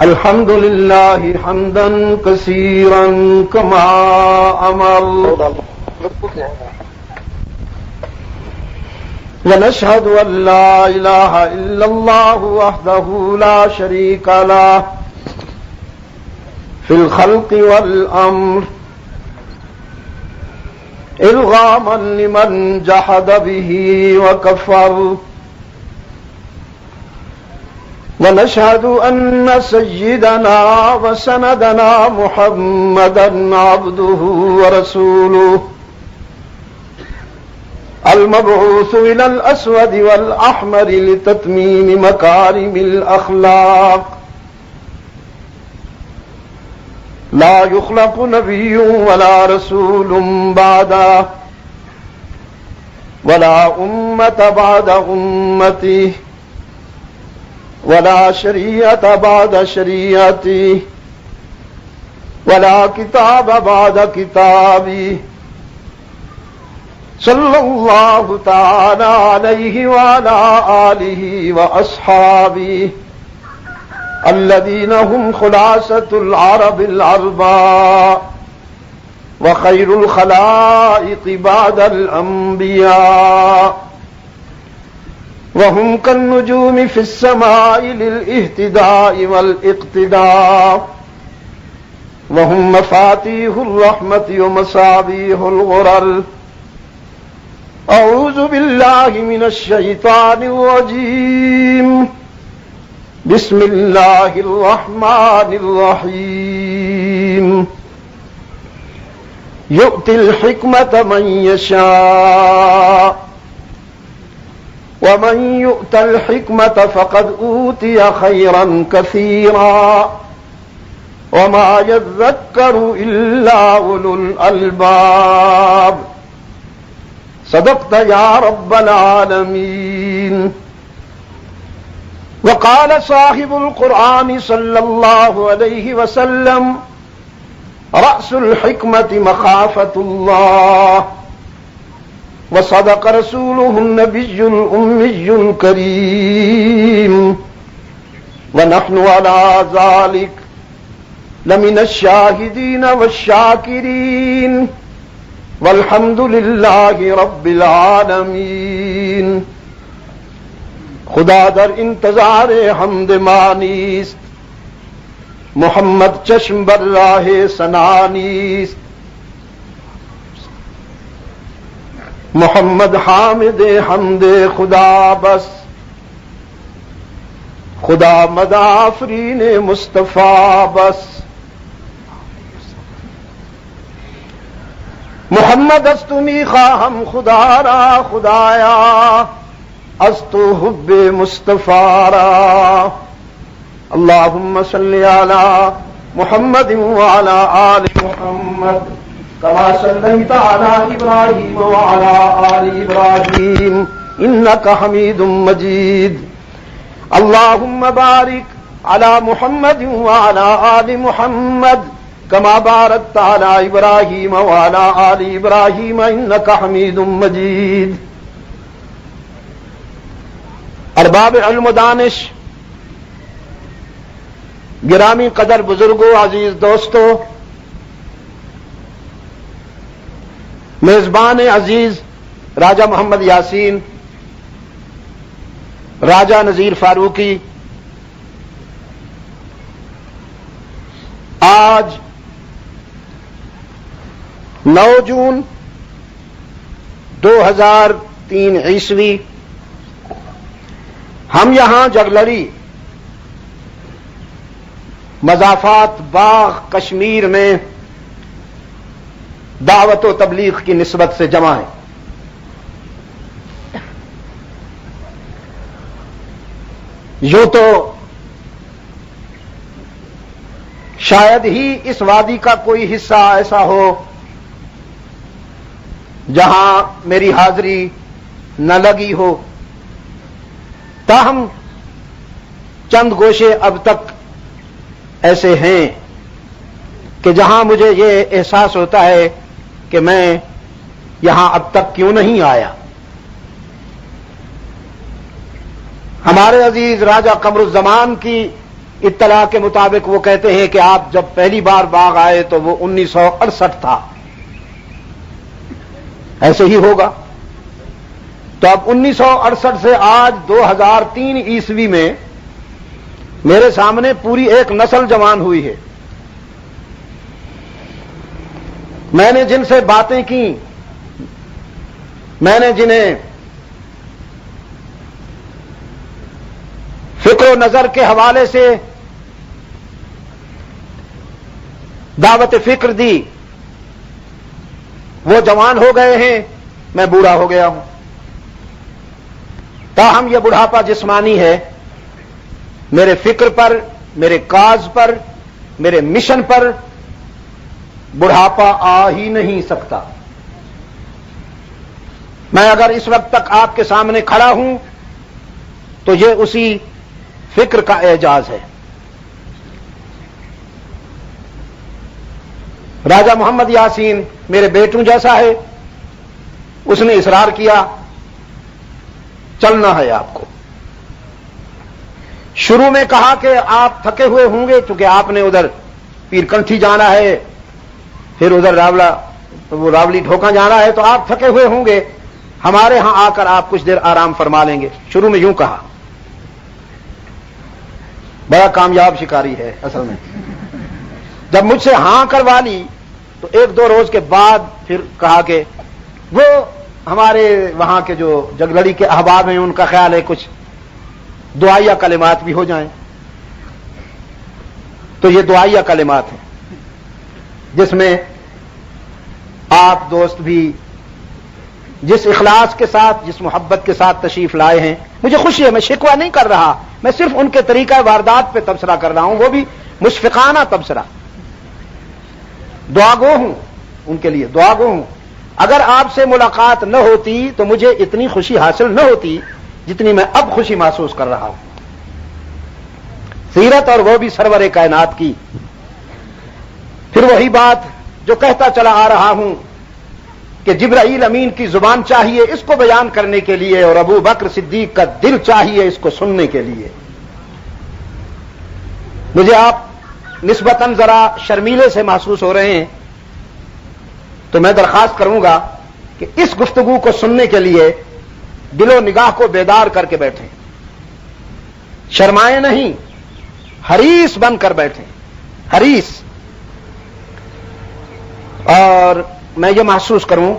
الحمد لله حمدا كثيرا كما أمر ونشهد أن لا إله إلا الله وحده لا شريك له في الخلق والأمر إرغاما لمن جحد به وكفر ونشهد أن سيدنا وسندنا محمدا عبده ورسوله المبعوث إلى الأسود والأحمر لتتميم مكارم الأخلاق لا يخلق نبي ولا رسول بعده ولا أمة بعد أمته ولا شريعة بعد شريعتي ولا كتاب بعد كتابي صلى الله تعالى عليه وعلى آله وأصحابه الذين هم خلاصة العرب العرباء وخير الخلائق بعد الأنبياء وهم كالنجوم في السماء للاهتداء والاقتداء وهم مفاتيح الرحمة ومصابيح الغرر. أعوذ بالله من الشيطان الرجيم. بسم الله الرحمن الرحيم. يؤتي الحكمة من يشاء ومن يؤت الحكمة فقد أوتي خيرا كثيرا وما يذكر إلا أولو الألباب. صدقت يا رب العالمين. وقال صاحب القرآن صلى الله عليه وسلم: رأس الحكمة مخافة الله. وصدق رسوله النبي الأمي الكريم. ونحن على ذلك لمن الشاهدين والشاكرين والحمد لله رب العالمین. خدا در انتظار حمد مانیست، محمد چشم بر راہ سنانیست. محمد حامد حمد خدا بس، خدا مدافرین مصطفیٰ بس. محمد از تو می خواهم خدا را خدایا، از تو حب مصطفیٰ را. اللهم صل علی محمد وعلى آل محمد كما صليت على إبراهيم وعلى آل إبراهيم إنك حميد مجيد. اللهم بارك على محمد وعلى آل محمد كما باركت على إبراهيم وعلى آل إبراهيم إنك حميد مجيد. ارباب علم و دانش، گرامی قدر بزرگوں، عزیز دوستو، میزبان عزیز راجہ محمد یاسین، راجہ نذیر فاروقی، آج 9 جون 2003 عیسوی ہم یہاں جگلری مضافات باغ کشمیر میں دعوت و تبلیغ کی نسبت سے جمع ہیں. یوں تو شاید ہی اس وادی کا کوئی حصہ ایسا ہو جہاں میری حاضری نہ لگی ہو، تاہم چند گوشے اب تک ایسے ہیں کہ جہاں مجھے یہ احساس ہوتا ہے کہ میں یہاں اب تک کیوں نہیں آیا. ہمارے عزیز راجہ قمر الزمان کی اطلاع کے مطابق وہ کہتے ہیں کہ آپ جب پہلی بار باغ آئے تو وہ 1968 تھا، ایسے ہی ہوگا۔ تو اب 1968 سے آج 2003 عیسوی میں میرے سامنے پوری ایک نسل جوان ہوئی ہے۔ میں نے جن سے باتیں کی، میں نے جنہیں فکر و نظر کے حوالے سے دعوت فکر دی، وہ جوان ہو گئے ہیں، میں بوڑھا ہو گیا ہوں۔ تاہم یہ بڑھاپا جسمانی ہے، میرے فکر پر، میرے کاز پر، میرے مشن پر بڑھاپا آ ہی نہیں سکتا۔ میں اگر اس وقت تک آپ کے سامنے کھڑا ہوں تو یہ اسی فکر کا اعجاز ہے۔ راجہ محمد یاسین میرے بیٹوں جیسا ہے، اس نے اصرار کیا چلنا ہے آپ کو۔ شروع میں کہا کہ آپ تھکے ہوئے ہوں گے کیونکہ آپ نے ادھر پیر کنٹھی جانا ہے، پھر ادھر راولی ڈھوکا جانا ہے، تو آپ تھکے ہوئے ہوں گے، ہمارے ہاں آ کر آپ کچھ دیر آرام فرما لیں گے۔ شروع میں یوں کہا۔ بڑا کامیاب شکاری ہے اصل میں۔ جب مجھ سے ہاں کروا لی تو ایک دو روز کے بعد پھر کہا کہ وہ ہمارے وہاں کے جو جگلڑی کے احباب ہیں ان کا خیال ہے کچھ دعائیہ کلمات بھی ہو جائیں۔ تو یہ دعائیہ کلمات ہیں جس میں آپ دوست بھی جس اخلاص کے ساتھ، جس محبت کے ساتھ تشریف لائے ہیں، مجھے خوشی ہے، میں شکوہ نہیں کر رہا، میں صرف ان کے طریقہ واردات پہ تبصرہ کر رہا ہوں، وہ بھی مشفقانہ تبصرہ۔ دعا گو ہوں ان کے لیے، دعا گو ہوں۔ اگر آپ سے ملاقات نہ ہوتی تو مجھے اتنی خوشی حاصل نہ ہوتی جتنی میں اب خوشی محسوس کر رہا ہوں۔ سیرت اور وہ بھی سرور کائنات کی۔ پھر وہی بات جو کہتا چلا آ رہا ہوں کہ جبرائیل امین کی زبان چاہیے اس کو بیان کرنے کے لیے، اور ابو بکر صدیق کا دل چاہیے اس کو سننے کے لیے۔ مجھے آپ نسبتاً ذرا شرمیلے سے محسوس ہو رہے ہیں، تو میں درخواست کروں گا کہ اس گفتگو کو سننے کے لیے دل و نگاہ کو بیدار کر کے بیٹھیں، شرمائیں نہیں، حریص بن کر بیٹھیں، حریص۔ اور میں یہ محسوس کروں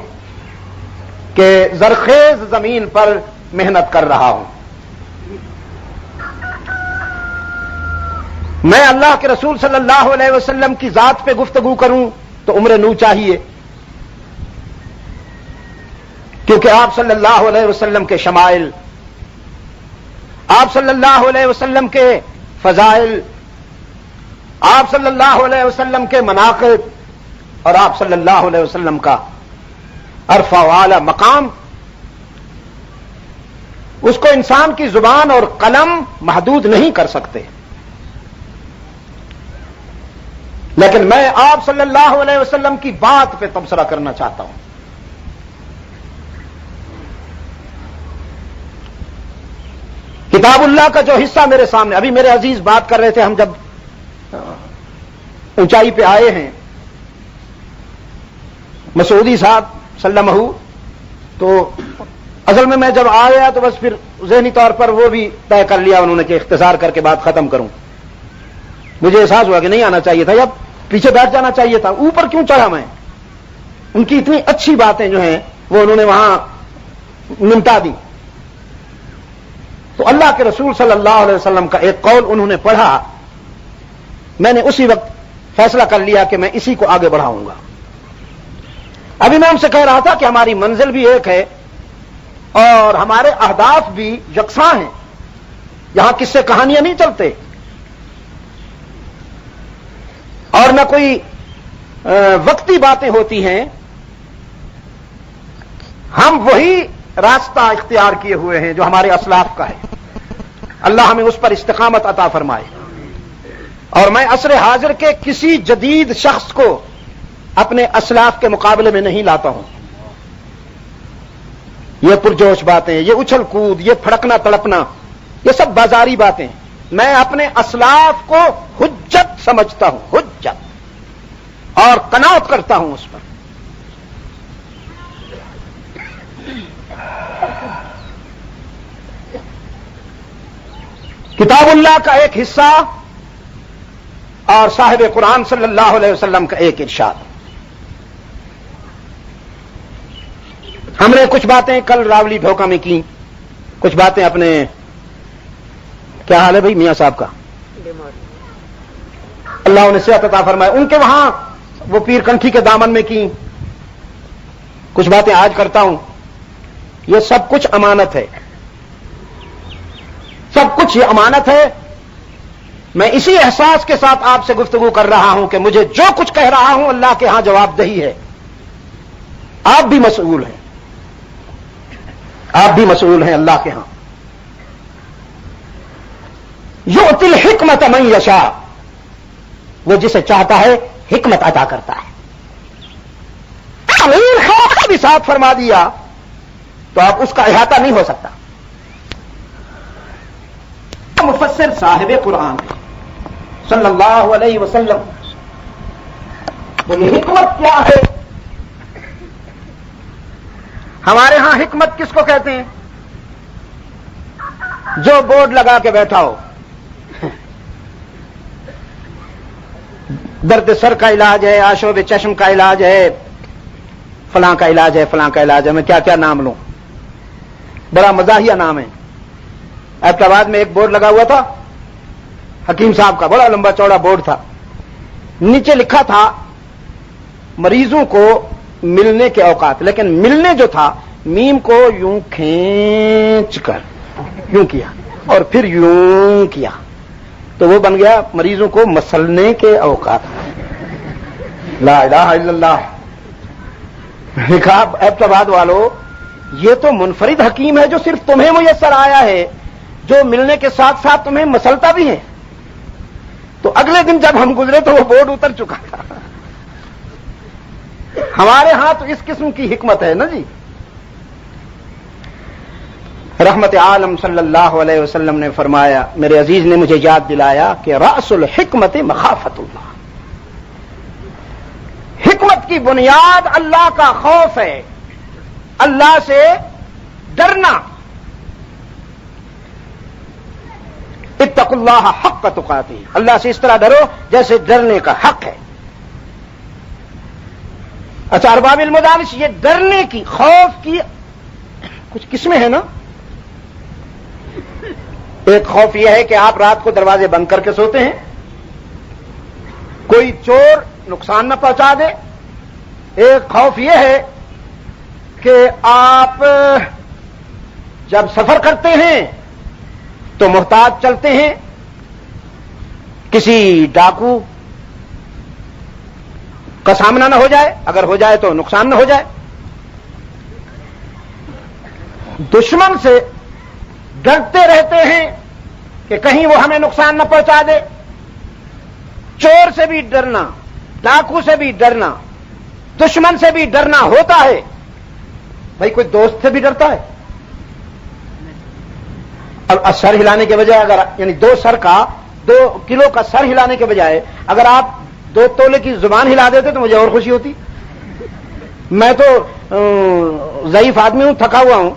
کہ زرخیز زمین پر محنت کر رہا ہوں۔ میں اللہ کے رسول صلی اللہ علیہ وسلم کی ذات پہ گفتگو کروں تو عمر نو چاہیے، کیونکہ آپ صلی اللہ علیہ وسلم کے شمائل، آپ صلی اللہ علیہ وسلم کے فضائل، آپ صلی اللہ علیہ وسلم کے مناقب اور آپ صلی اللہ علیہ وسلم کا عرفہ والا مقام، اس کو انسان کی زبان اور قلم محدود نہیں کر سکتے۔ لیکن میں آپ صلی اللہ علیہ وسلم کی بات پہ تبصرہ کرنا چاہتا ہوں۔ کتاب اللہ کا جو حصہ میرے سامنے، ابھی میرے عزیز بات کر رہے تھے، ہم جب اونچائی پہ آئے ہیں، مسعودی صاحب سلمہ، تو اصل میں جب آیا تو بس پھر ذہنی طور پر وہ بھی طے کر لیا انہوں نے کہ اختصار کر کے بات ختم کروں۔ مجھے احساس ہوا کہ نہیں آنا چاہیے تھا، یا پیچھے بیٹھ جانا چاہیے تھا، اوپر کیوں چڑھا میں؟ ان کی اتنی اچھی باتیں جو ہیں وہ انہوں نے وہاں نمٹا دی۔ تو اللہ کے رسول صلی اللہ علیہ وسلم کا ایک قول انہوں نے پڑھا، میں نے اسی وقت فیصلہ کر لیا کہ میں اسی کو آگے بڑھاؤں گا۔ ابھی میں ان سے کہہ رہا تھا کہ ہماری منزل بھی ایک ہے اور ہمارے اہداف بھی یکساں ہیں، یہاں کس سے کہانیاں نہیں چلتے، اور نہ کوئی وقتی باتیں ہوتی ہیں۔ ہم وہی راستہ اختیار کیے ہوئے ہیں جو ہمارے اسلاف کا ہے، اللہ ہمیں اس پر استقامت عطا فرمائے۔ اور میں عصر حاضر کے کسی جدید شخص کو اپنے اسلاف کے مقابلے میں نہیں لاتا ہوں۔ یہ پرجوش باتیں، یہ اچھل کود، یہ پھڑکنا تڑپنا، یہ سب بازاری باتیں۔ میں اپنے اسلاف کو حجت سمجھتا ہوں، حجت، اور قناعت کرتا ہوں اس پر۔ کتاب اللہ کا ایک حصہ اور صاحب قرآن صلی اللہ علیہ وسلم کا ایک ارشاد۔ ہم نے کچھ باتیں کل راولی بھوکا میں کی، کچھ باتیں اپنے، کیا حال ہے بھائی میاں صاحب کا؟ اللہ انہیں صحت عطا فرمائے، ان کے وہاں وہ پیر کنٹھی کے دامن میں کی، کچھ باتیں آج کرتا ہوں۔ یہ سب کچھ امانت ہے، سب کچھ یہ امانت ہے۔ میں اسی احساس کے ساتھ آپ سے گفتگو کر رہا ہوں کہ مجھے جو کچھ کہہ رہا ہوں اللہ کے ہاں جواب دہی ہے۔ آپ بھی مسئول ہیں، آپ بھی مسئول ہیں اللہ کے ہاں۔ یؤتی الحکمت من یشاء، وہ جسے چاہتا ہے حکمت عطا کرتا ہے۔ امیر خواہ کا بھی ساتھ فرما دیا تو اب اس کا احاطہ نہیں ہو سکتا۔ مفسر صاحب قرآن صلی اللہ علیہ وسلم، بولے حکمت کیا ہے؟ ہمارے ہاں حکمت کس کو کہتے ہیں؟ جو بورڈ لگا کے بیٹھا ہو، درد سر کا علاج ہے، آشوب چشم کا علاج ہے، فلاں کا علاج ہے، فلاں کا علاج ہے، میں کیا کیا نام لوں، بڑا مزاحیہ نام ہے۔ ایبٹ آباد میں ایک بورڈ لگا ہوا تھا حکیم صاحب کا، بڑا لمبا چوڑا بورڈ تھا، نیچے لکھا تھا مریضوں کو ملنے کے اوقات، لیکن ملنے جو تھا میم کو یوں کھینچ کر یوں کیا اور پھر یوں کیا تو وہ بن گیا مریضوں کو مسلنے کے اوقات۔ لا الہ الا اللہ۔ میں نے کہا ایبٹ آباد والو، یہ تو منفرد حکیم ہے جو صرف تمہیں میسر آیا ہے، جو ملنے کے ساتھ ساتھ تمہیں مسلتا بھی ہے۔ تو اگلے دن جب ہم گزرے تو وہ بورڈ اتر چکا تھا۔ ہمارے ہاں تو اس قسم کی حکمت ہے نا جی۔ رحمت عالم صلی اللہ علیہ وسلم نے فرمایا، میرے عزیز نے مجھے یاد دلایا کہ رأس الحکمت مخافت اللہ، حکمت کی بنیاد اللہ کا خوف ہے، اللہ سے ڈرنا۔ اتقوا اللہ حق تقاتہ، اللہ سے اس طرح ڈرو جیسے ڈرنے کا حق ہے۔ اچھا ارباب المدارس، یہ ڈرنے کی، خوف کی کچھ قسمیں ہیں نا۔ ایک خوف یہ ہے کہ آپ رات کو دروازے بند کر کے سوتے ہیں، کوئی چور نقصان نہ پہنچا دے۔ ایک خوف یہ ہے کہ آپ جب سفر کرتے ہیں تو محتاط چلتے ہیں، کسی ڈاکو کا سامنا نہ ہو جائے، اگر ہو جائے تو نقصان نہ ہو جائے۔ دشمن سے ڈرتے رہتے ہیں کہ کہیں وہ ہمیں نقصان نہ پہنچا دے۔ چور سے بھی ڈرنا، ڈاکو سے بھی ڈرنا، دشمن سے بھی ڈرنا ہوتا ہے۔ بھائی کوئی دوست سے بھی ڈرتا ہے؟ اب سر ہلانے کے بجائے اگر یعنی 2 کلو کا سر ہلانے کے بجائے اگر آپ 2 تولے کی زبان ہلا دیتے تو مجھے اور خوشی ہوتی۔ میں تو ضعیف آدمی ہوں، تھکا ہوا ہوں،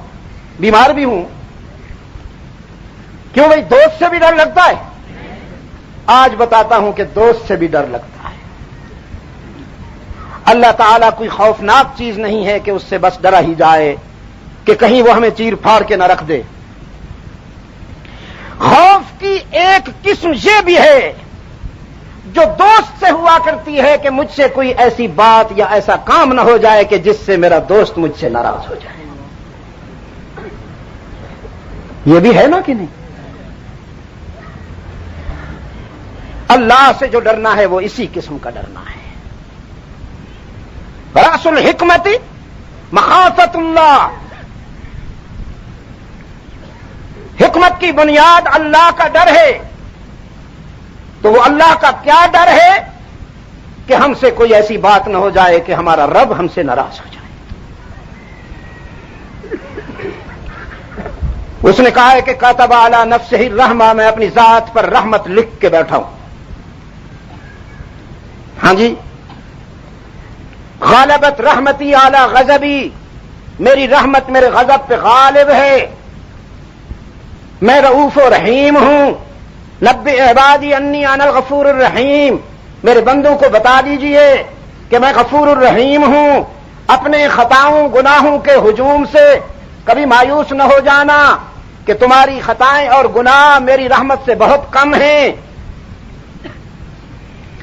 بیمار بھی ہوں۔ کیوں بھائی دوست سے بھی ڈر لگتا ہے؟ آج بتاتا ہوں کہ دوست سے بھی ڈر لگتا ہے۔ اللہ تعالیٰ کوئی خوفناک چیز نہیں ہے کہ اس سے بس ڈرا ہی جائے کہ کہیں وہ ہمیں چیر پھاڑ کے نہ رکھ دے۔ خوف کی ایک قسم یہ بھی ہے جو دوست سے ہوا کرتی ہے کہ مجھ سے کوئی ایسی بات یا ایسا کام نہ ہو جائے کہ جس سے میرا دوست مجھ سے ناراض ہو جائے۔ یہ بھی ہے نا کہ نہیں؟ اللہ سے جو ڈرنا ہے وہ اسی قسم کا ڈرنا ہے۔ رأس الحکمت مخافت اللہ، حکمت کی بنیاد اللہ کا ڈر ہے۔ تو وہ اللہ کا کیا ڈر ہے کہ ہم سے کوئی ایسی بات نہ ہو جائے کہ ہمارا رب ہم سے ناراض ہو جائے۔ اس نے کہا ہے کہ کاتب علی نفسہ الرحمہ، میں اپنی ذات پر رحمت لکھ کے بیٹھا ہوں. ہاں جی، غالبت رحمتی علی غضبی، میری رحمت میرے غضب پہ غالب ہے. میں رؤوف و رحیم ہوں. نبئ عبادی انی انا الغفور الرحیم، میرے بندوں کو بتا دیجئے کہ میں غفور الرحیم ہوں. اپنے خطاؤں گناہوں کے ہجوم سے کبھی مایوس نہ ہو جانا کہ تمہاری خطائیں اور گناہ میری رحمت سے بہت کم ہیں.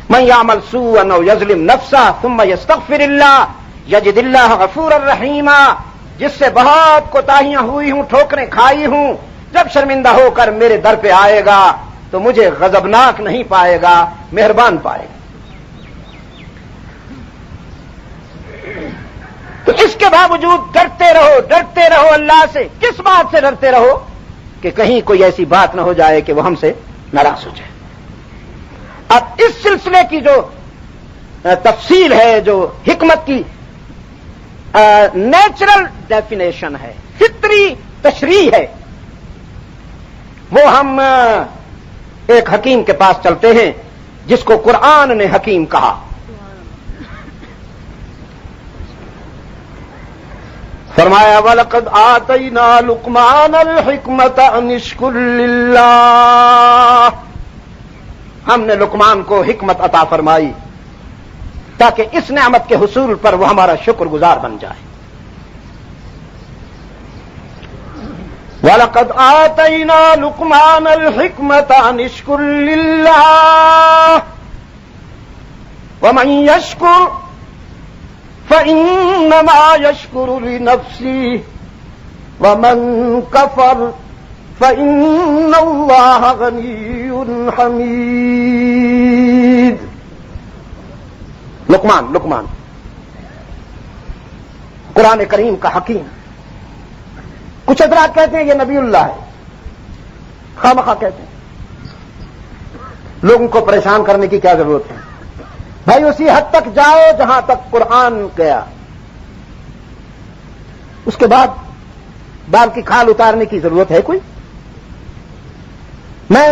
من یعمل سوءا او یظلم نفسہ ثم یستغفر اللہ یجد اللہ غفورا رحیما، جس سے بہت کوتاہیاں ہوئی ہوں، ٹھوکریں کھائی ہوں، جب شرمندہ ہو کر میرے در پہ آئے گا تو مجھے غضبناک نہیں پائے گا، مہربان پائے گا. تو اس کے باوجود ڈرتے رہو اللہ سے. کس بات سے ڈرتے رہو؟ کہ کہیں کوئی ایسی بات نہ ہو جائے کہ وہ ہم سے ناراض ہو جائے. اب اس سلسلے کی جو تفصیل ہے، جو حکمت کی نیچرل ڈیفینیشن ہے، فطری تشریح ہے، وہ ہم ایک حکیم کے پاس چلتے ہیں جس کو قرآن نے حکیم کہا. فرمایا وَلَقَدْ آتَيْنَا لُقْمَانَ الْحِكْمَةَ أَنِ اشْكُرْ لِلَّهِ، ہم نے لقمان کو حکمت عطا فرمائی تاکہ اس نعمت کے حصول پر وہ ہمارا شکر گزار بن جائے. وَلَقَدْ آتَيْنَا لُقْمَانَ الْحِكْمَةَ أَنِ اشْكُرْ لِلَّهِ وَمَنْ يَشْكُرْ فَإِنَّمَا يَشْكُرُ لِنَفْسِهِ وَمَنْ كَفَرَ فَإِنَّ اللَّهَ غَنِيٌّ حَمِيدٌ. لقمان قرآن کریم کا حکیم. کچھ حضرات کہتے ہیں یہ نبی اللہ ہے، خامخواہ کہتے ہیں. لوگوں کو پریشان کرنے کی کیا ضرورت ہے؟ بھائی اسی حد تک جاؤ جہاں تک قرآن گیا، اس کے بعد بال کی کھال اتارنے کی ضرورت ہے کوئی؟ میں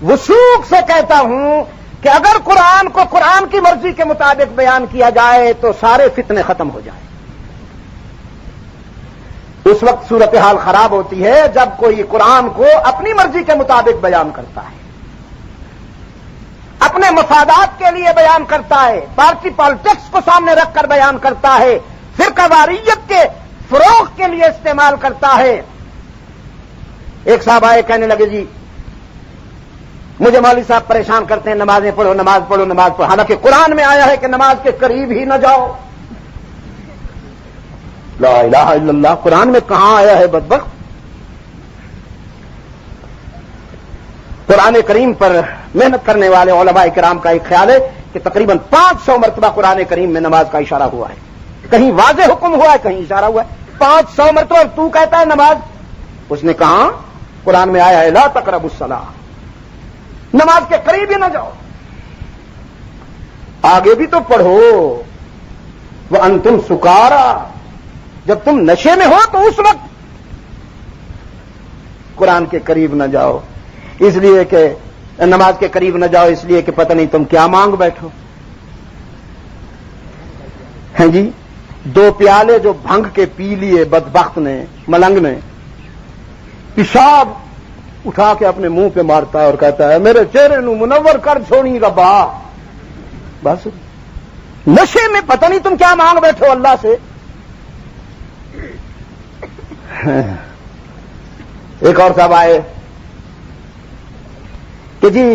وثوق سے کہتا ہوں کہ اگر قرآن کو قرآن کی مرضی کے مطابق بیان کیا جائے تو سارے فتنے ختم ہو جائیں. اس وقت صورتحال خراب ہوتی ہے جب کوئی قرآن کو اپنی مرضی کے مطابق بیان کرتا ہے، اپنے مفادات کے لیے بیان کرتا ہے، پارٹی پالیٹکس کو سامنے رکھ کر بیان کرتا ہے، فرقہ واریت کے فروغ کے لیے استعمال کرتا ہے. ایک صاحب آئے کہنے لگے جی مجھے مولوی صاحب پریشان کرتے ہیں، نمازیں پڑھو نماز پڑھو نماز پڑھو، حالانکہ قرآن میں آیا ہے کہ نماز کے قریب ہی نہ جاؤ. لا الہ الا اللہ، قرآن میں کہاں آیا ہے بدبخت؟ قرآن کریم پر محنت کرنے والے علماء کرام کا ایک خیال ہے کہ تقریباً 500 مرتبہ قرآن کریم میں نماز کا اشارہ ہوا ہے. کہیں واضح حکم ہوا ہے، کہیں اشارہ ہوا ہے. 500 مرتبہ. اور تو کہتا ہے نماز؟ اس نے کہا قرآن میں آیا ہے لا تقربوا الصلاۃ، نماز کے قریب ہی نہ جاؤ. آگے بھی تو پڑھو وانتم سکارا، جب تم نشے میں ہو تو اس وقت قرآن کے قریب نہ جاؤ، اس لیے کہ نماز کے قریب نہ جاؤ اس لیے کہ پتہ نہیں تم کیا مانگ بیٹھو. ہیں جی 2 پیالے جو بھنگ کے پی لیے بدبخت نے، ملنگ نے، پیشاب اٹھا کے اپنے منہ پہ مارتا ہے اور کہتا ہے میرے چہرے نو منور کر چھوڑی ربا. بس نشے میں پتہ نہیں تم کیا مانگ بیٹھو اللہ سے. ایک اور صاحب آئے کہ جی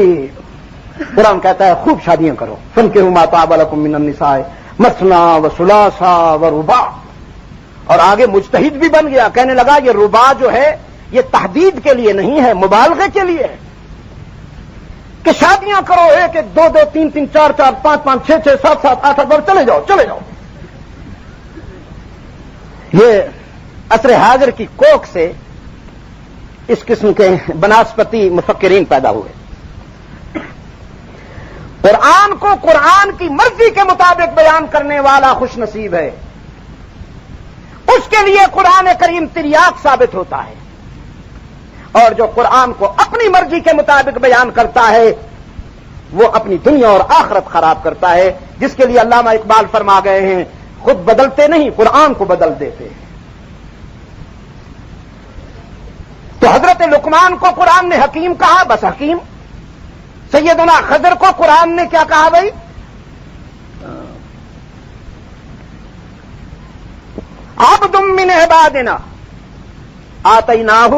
قرآن کہتا ہے خوب شادیاں کرو، فانکحوا ما طاب لکم من النساء مثنی وثلاث ورباع. اور آگے مجتہد بھی بن گیا، کہنے لگا یہ رباع جو ہے یہ تحدید کے لیے نہیں ہے، مبالغے کے لیے ہے کہ شادیاں کرو 1 1 2 2 3 3 4 4 5 5 6 6 7 7 8 8 چلے جاؤ. یہ عصر حاضر کی کوکھ سے اس قسم کے بناسپتی مفکرین پیدا ہوئے. قرآن کو قرآن کی مرضی کے مطابق بیان کرنے والا خوش نصیب ہے، اس کے لیے قرآن کریم تریاق ثابت ہوتا ہے. اور جو قرآن کو اپنی مرضی کے مطابق بیان کرتا ہے وہ اپنی دنیا اور آخرت خراب کرتا ہے، جس کے لیے علامہ اقبال فرما گئے ہیں خود بدلتے نہیں قرآن کو بدل دیتے ہیں۔ تو حضرت لقمان کو قرآن نے حکیم کہا، بس حکیم۔ سیدنا خضر کو قرآن نے کیا کہا بھائی؟ عبد من عبادنا آتیناہ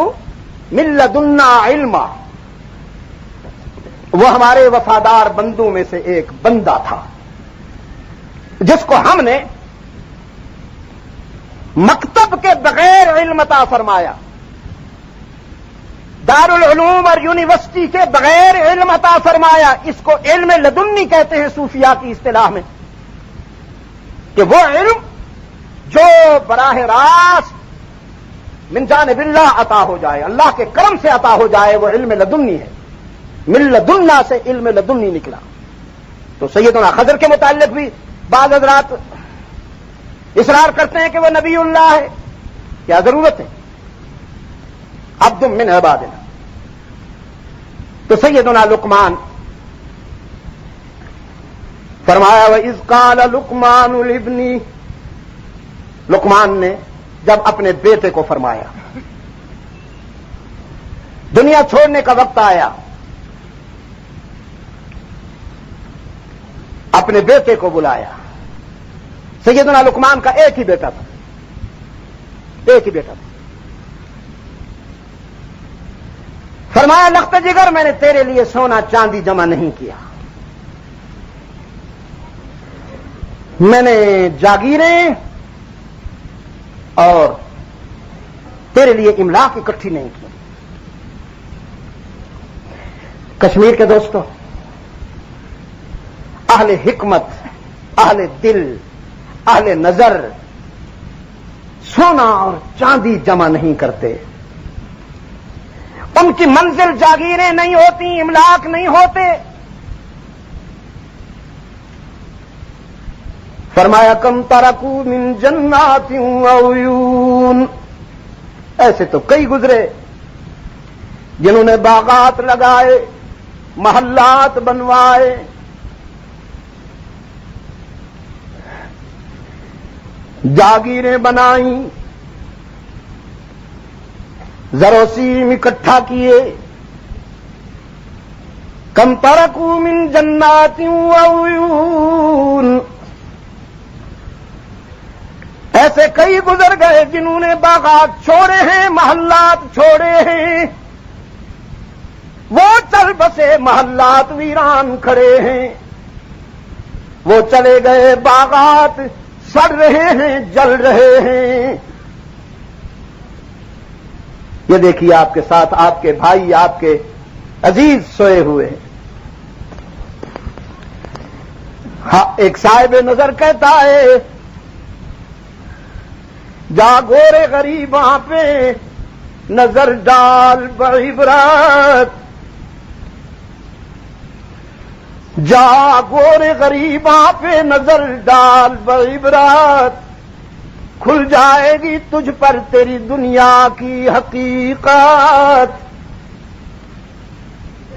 من لدنا علما، وہ ہمارے وفادار بندوں میں سے ایک بندہ تھا جس کو ہم نے مکتب کے بغیر علم عطا فرمایا، دارالعلوم اور یونیورسٹی کے بغیر علم عطا فرمایا۔ اس کو علم لدنی کہتے ہیں صوفیاء کی اصطلاح میں، کہ وہ علم جو براہ راست من جانب اللہ عطا ہو جائے، اللہ کے کرم سے عطا ہو جائے، وہ علم لدنی ہے۔ من لدنا سے علم لدنی نکلا۔ تو سیدنا خضر کے متعلق بھی بعض حضرات اصرار کرتے ہیں کہ وہ نبی اللہ ہے، کیا ضرورت ہے؟ عبد من عبادنا۔ تو سیدنا لقمان فرمایا وَإِذْ قَالَ لُقْمَانُ لِابْنِهِ، لقمان نے جب اپنے بیٹے کو فرمایا، دنیا چھوڑنے کا وقت آیا، اپنے بیٹے کو بلایا۔ سیدنا لقمان کا ایک ہی بیٹا تھا، ایک ہی بیٹا تھا۔ فرمایا لخت جگر میں نے تیرے لیے سونا چاندی جمع نہیں کیا، میں نے جاگیریں اور تیرے لیے املاک اکٹھی نہیں کی۔ کشمیر کے دوستوں، اہل حکمت، اہل دل، اہل نظر سونا اور چاندی جمع نہیں کرتے، ان کی منزل جاگیریں نہیں ہوتی، املاک نہیں ہوتے۔ فرمایا کم ترکو من جنات وعیون، ایسے تو کئی گزرے جنہوں نے باغات لگائے، محلات بنوائے، جاگیریں بنائیں، زر و سیم اکٹھا کیے۔ کم ترکو من جنات وعیون، ایسے کئی گزر گئے جنہوں نے باغات چھوڑے ہیں، محلات چھوڑے ہیں، وہ چل بسے محلات ویران کھڑے ہیں، وہ چلے گئے باغات سڑ رہے ہیں، جل رہے ہیں۔ یہ دیکھیے آپ کے ساتھ آپ کے بھائی، آپ کے عزیز سوئے ہوئے ہیں۔ ہاں، ایک صاحب نظر کہتا ہے جاگو رے غریباں پہ نظر ڈال بعبرت، جاگو رے غریباں پہ نظر ڈال بعبرت، کھل جائے گی تجھ پر تیری دنیا کی حقیقت۔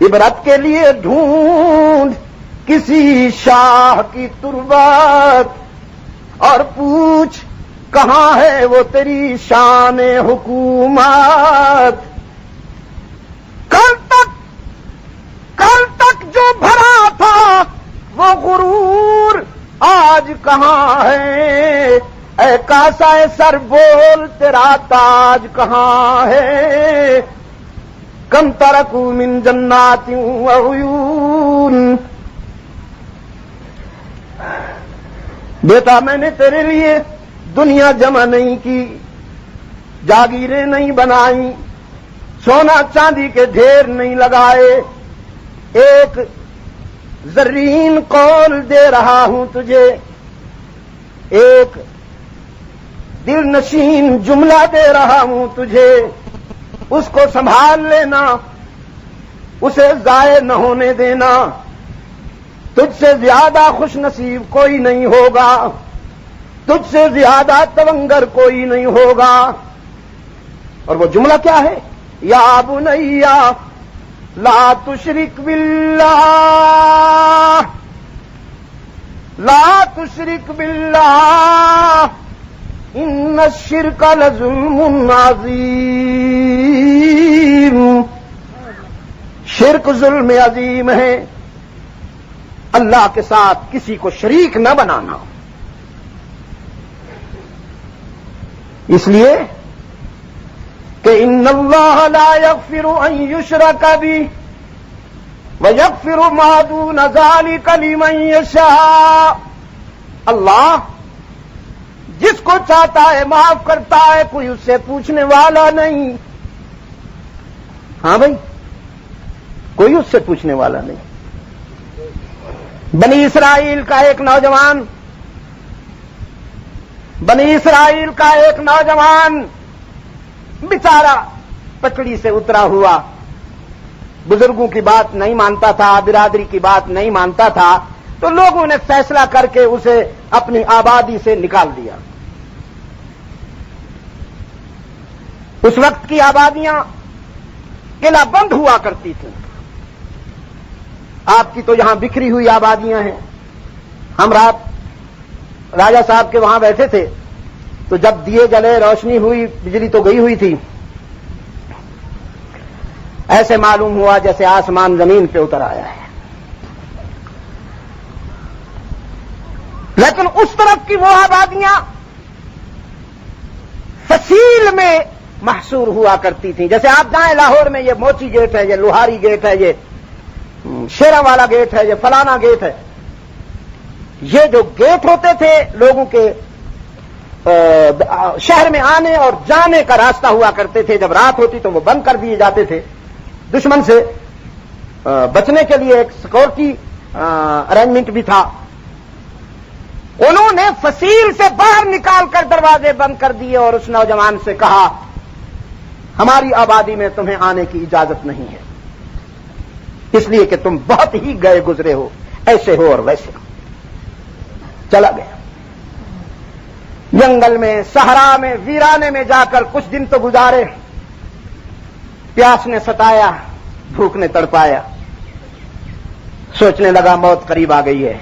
عبرت کے لیے ڈھونڈ کسی شاہ کی تربت، اور پوچھ کہاں ہے وہ تیری شان حکومت۔ کل تک جو بھرا تھا وہ غرور آج کہاں ہے، اے کاسائے سر بول تیرا تاج کہاں ہے۔ کم ترکو من جنات وعیون، بیٹا میں نے تیرے لیے دنیا جمع نہیں کی، جاگیریں نہیں بنائی، سونا چاندی کے ڈھیر نہیں لگائے، ایک زرین قول دے رہا ہوں تجھے، ایک دل نشین جملہ دے رہا ہوں تجھے، اس کو سنبھال لینا، اسے ضائع نہ ہونے دینا۔ تجھ سے زیادہ خوش نصیب کوئی نہیں ہوگا، تجھ سے زیادہ تونگر کوئی نہیں ہوگا۔ اور وہ جملہ کیا ہے؟ یا بنی لا تشرک باللہ لا تشرک باللہ ان الشرک لظلم عظیم، شرک ظلم عظیم ہے، اللہ کے ساتھ کسی کو شریک نہ بنانا۔ اس لیے کہ ان اللہ لا یغفر ان یشرک بہ ویغفر ما دون ذلک لمن یشاء، اللہ جس کو چاہتا ہے معاف کرتا ہے، کوئی اس سے پوچھنے والا نہیں۔ ہاں بھائی، کوئی اس سے پوچھنے والا نہیں۔ بنی اسرائیل کا ایک نوجوان بیچارہ پچڑی سے اترا ہوا، بزرگوں کی بات نہیں مانتا تھا، برادری کی بات نہیں مانتا تھا، تو لوگوں نے فیصلہ کر کے اسے اپنی آبادی سے نکال دیا۔ اس وقت کی آبادیاں قلعہ بند ہوا کرتی تھیں، آپ کی تو یہاں بکھری ہوئی آبادیاں ہیں۔ ہم رات راجا صاحب کے وہاں بیٹھے تھے، تو جب دیے جلے، روشنی ہوئی، بجلی تو گئی ہوئی تھی، ایسے معلوم ہوا جیسے آسمان زمین پہ اتر آیا ہے۔ لیکن اس طرف کی وہ آبادیاں فصیل میں محصور ہوا کرتی تھیں۔ جیسے آپ جائیں لاہور میں، یہ موچی گیٹ ہے، یہ لوہاری گیٹ ہے، یہ شیرا والا گیٹ ہے، یہ فلانا گیٹ ہے۔ یہ جو گیٹ ہوتے تھے لوگوں کے شہر میں آنے اور جانے کا راستہ ہوا کرتے تھے، جب رات ہوتی تو وہ بند کر دیے جاتے تھے۔ دشمن سے بچنے کے لیے ایک سیکورٹی ارینجمنٹ بھی تھا۔ انہوں نے فصیل سے باہر نکال کر دروازے بند کر دیے اور اس نوجوان سے کہا، ہماری آبادی میں تمہیں آنے کی اجازت نہیں ہے، اس لیے کہ تم بہت ہی گئے گزرے ہو، ایسے ہو اور ویسے ہو۔ چلا گیا جنگل میں، صحرا میں، ویرانے میں جا کر کچھ دن تو گزارے۔ پیاس نے ستایا، بھوک نے تڑپایا، سوچنے لگا موت قریب آ گئی ہے۔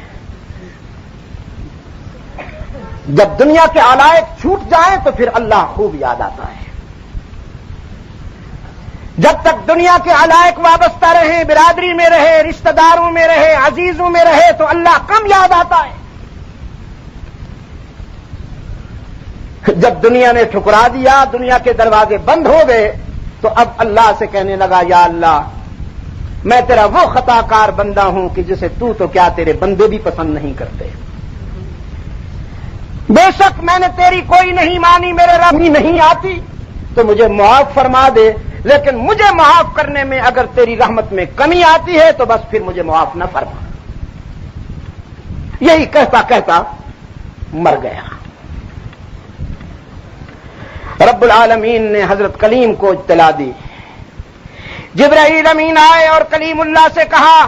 جب دنیا کے علائق چھوٹ جائیں تو پھر اللہ خوب یاد آتا ہے۔ جب تک دنیا کے علائق وابستہ رہیں، برادری میں رہے، رشتہ داروں میں رہے، عزیزوں میں رہے، تو اللہ کم یاد آتا ہے۔ جب دنیا نے ٹھکرا دیا، دنیا کے دروازے بند ہو گئے، تو اب اللہ سے کہنے لگا، یا اللہ میں تیرا وہ خطا کار بندہ ہوں کہ جسے تو کیا تیرے بندے بھی پسند نہیں کرتے۔ بے شک میں نے تیری کوئی نہیں مانی، میرے رب ہی نہیں آتی، تو مجھے معاف فرما دے، لیکن مجھے معاف کرنے میں اگر تیری رحمت میں کمی آتی ہے تو بس پھر مجھے معاف نہ فرما۔ یہی کہتا کہتا مر گیا۔ رب العالمین نے حضرت کلیم کو اطلاع دی۔ جبرائیل امین آئے اور کلیم اللہ سے کہا،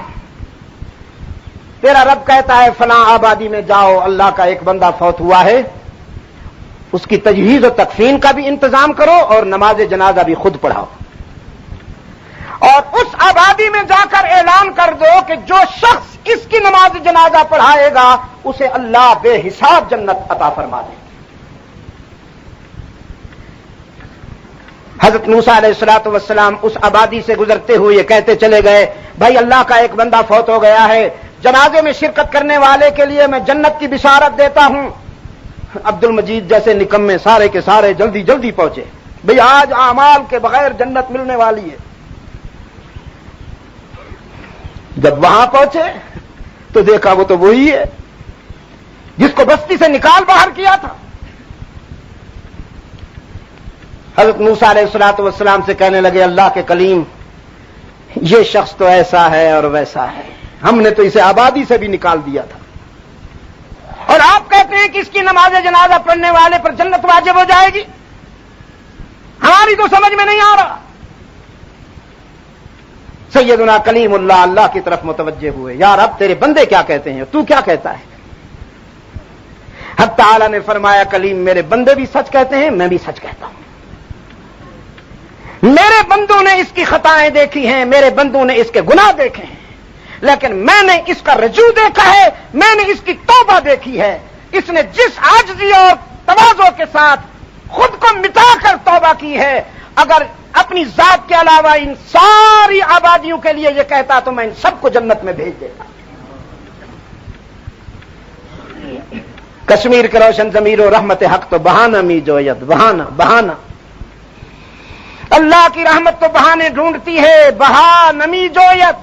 تیرا رب کہتا ہے فلاں آبادی میں جاؤ، اللہ کا ایک بندہ فوت ہوا ہے، اس کی تجہیز و تکفین کا بھی انتظام کرو اور نماز جنازہ بھی خود پڑھاؤ، اور اس آبادی میں جا کر اعلان کر دو کہ جو شخص اس کی نماز جنازہ پڑھائے گا اسے اللہ بے حساب جنت عطا فرما دے۔ حضرت موسیٰ علیہ الصلوۃ والسلام اس آبادی سے گزرتے ہوئے یہ کہتے چلے گئے، بھائی اللہ کا ایک بندہ فوت ہو گیا ہے، جنازے میں شرکت کرنے والے کے لیے میں جنت کی بشارت دیتا ہوں۔ عبد المجید جیسے نکمے سارے کے سارے جلدی جلدی پہنچے، بھئی آج اعمال کے بغیر جنت ملنے والی ہے۔ جب وہاں پہنچے تو دیکھا وہ تو وہی ہے جس کو بستی سے نکال باہر کیا تھا۔ حضرت موسیٰ علیہ الصلوۃ والسلام سے کہنے لگے، اللہ کے کلیم یہ شخص تو ایسا ہے اور ویسا ہے، ہم نے تو اسے آبادی سے بھی نکال دیا تھا، اور آپ کہتے ہیں کہ اس کی نماز جنازہ پڑھنے والے پر جنت واجب ہو جائے گی؟ ہماری تو سمجھ میں نہیں آ رہا۔ سیدنا کلیم اللہ اللہ کی طرف متوجہ ہوئے، یا رب تیرے بندے کیا کہتے ہیں، تو کیا کہتا ہے؟ حق تعالی نے فرمایا، کلیم میرے بندے بھی سچ کہتے ہیں، میں بھی سچ کہتا ہوں۔ میرے بندوں نے اس کی خطائیں دیکھی ہیں، میرے بندوں نے اس کے گناہ دیکھے ہیں، لیکن میں نے اس کا رجوع دیکھا ہے، میں نے اس کی توبہ دیکھی ہے۔ اس نے جس عاجزی اور تواضع کے ساتھ خود کو مٹا کر توبہ کی ہے، اگر اپنی ذات کے علاوہ ان ساری آبادیوں کے لیے یہ کہتا تو میں ان سب کو جنت میں بھیج دیتا۔ کشمیر کے روشن ضمیر و رحمت حق تو بہانہ می جویت، بہانہ بہانہ، اللہ کی رحمت تو بہانے ڈھونڈتی ہے، بہا نمی جویت۔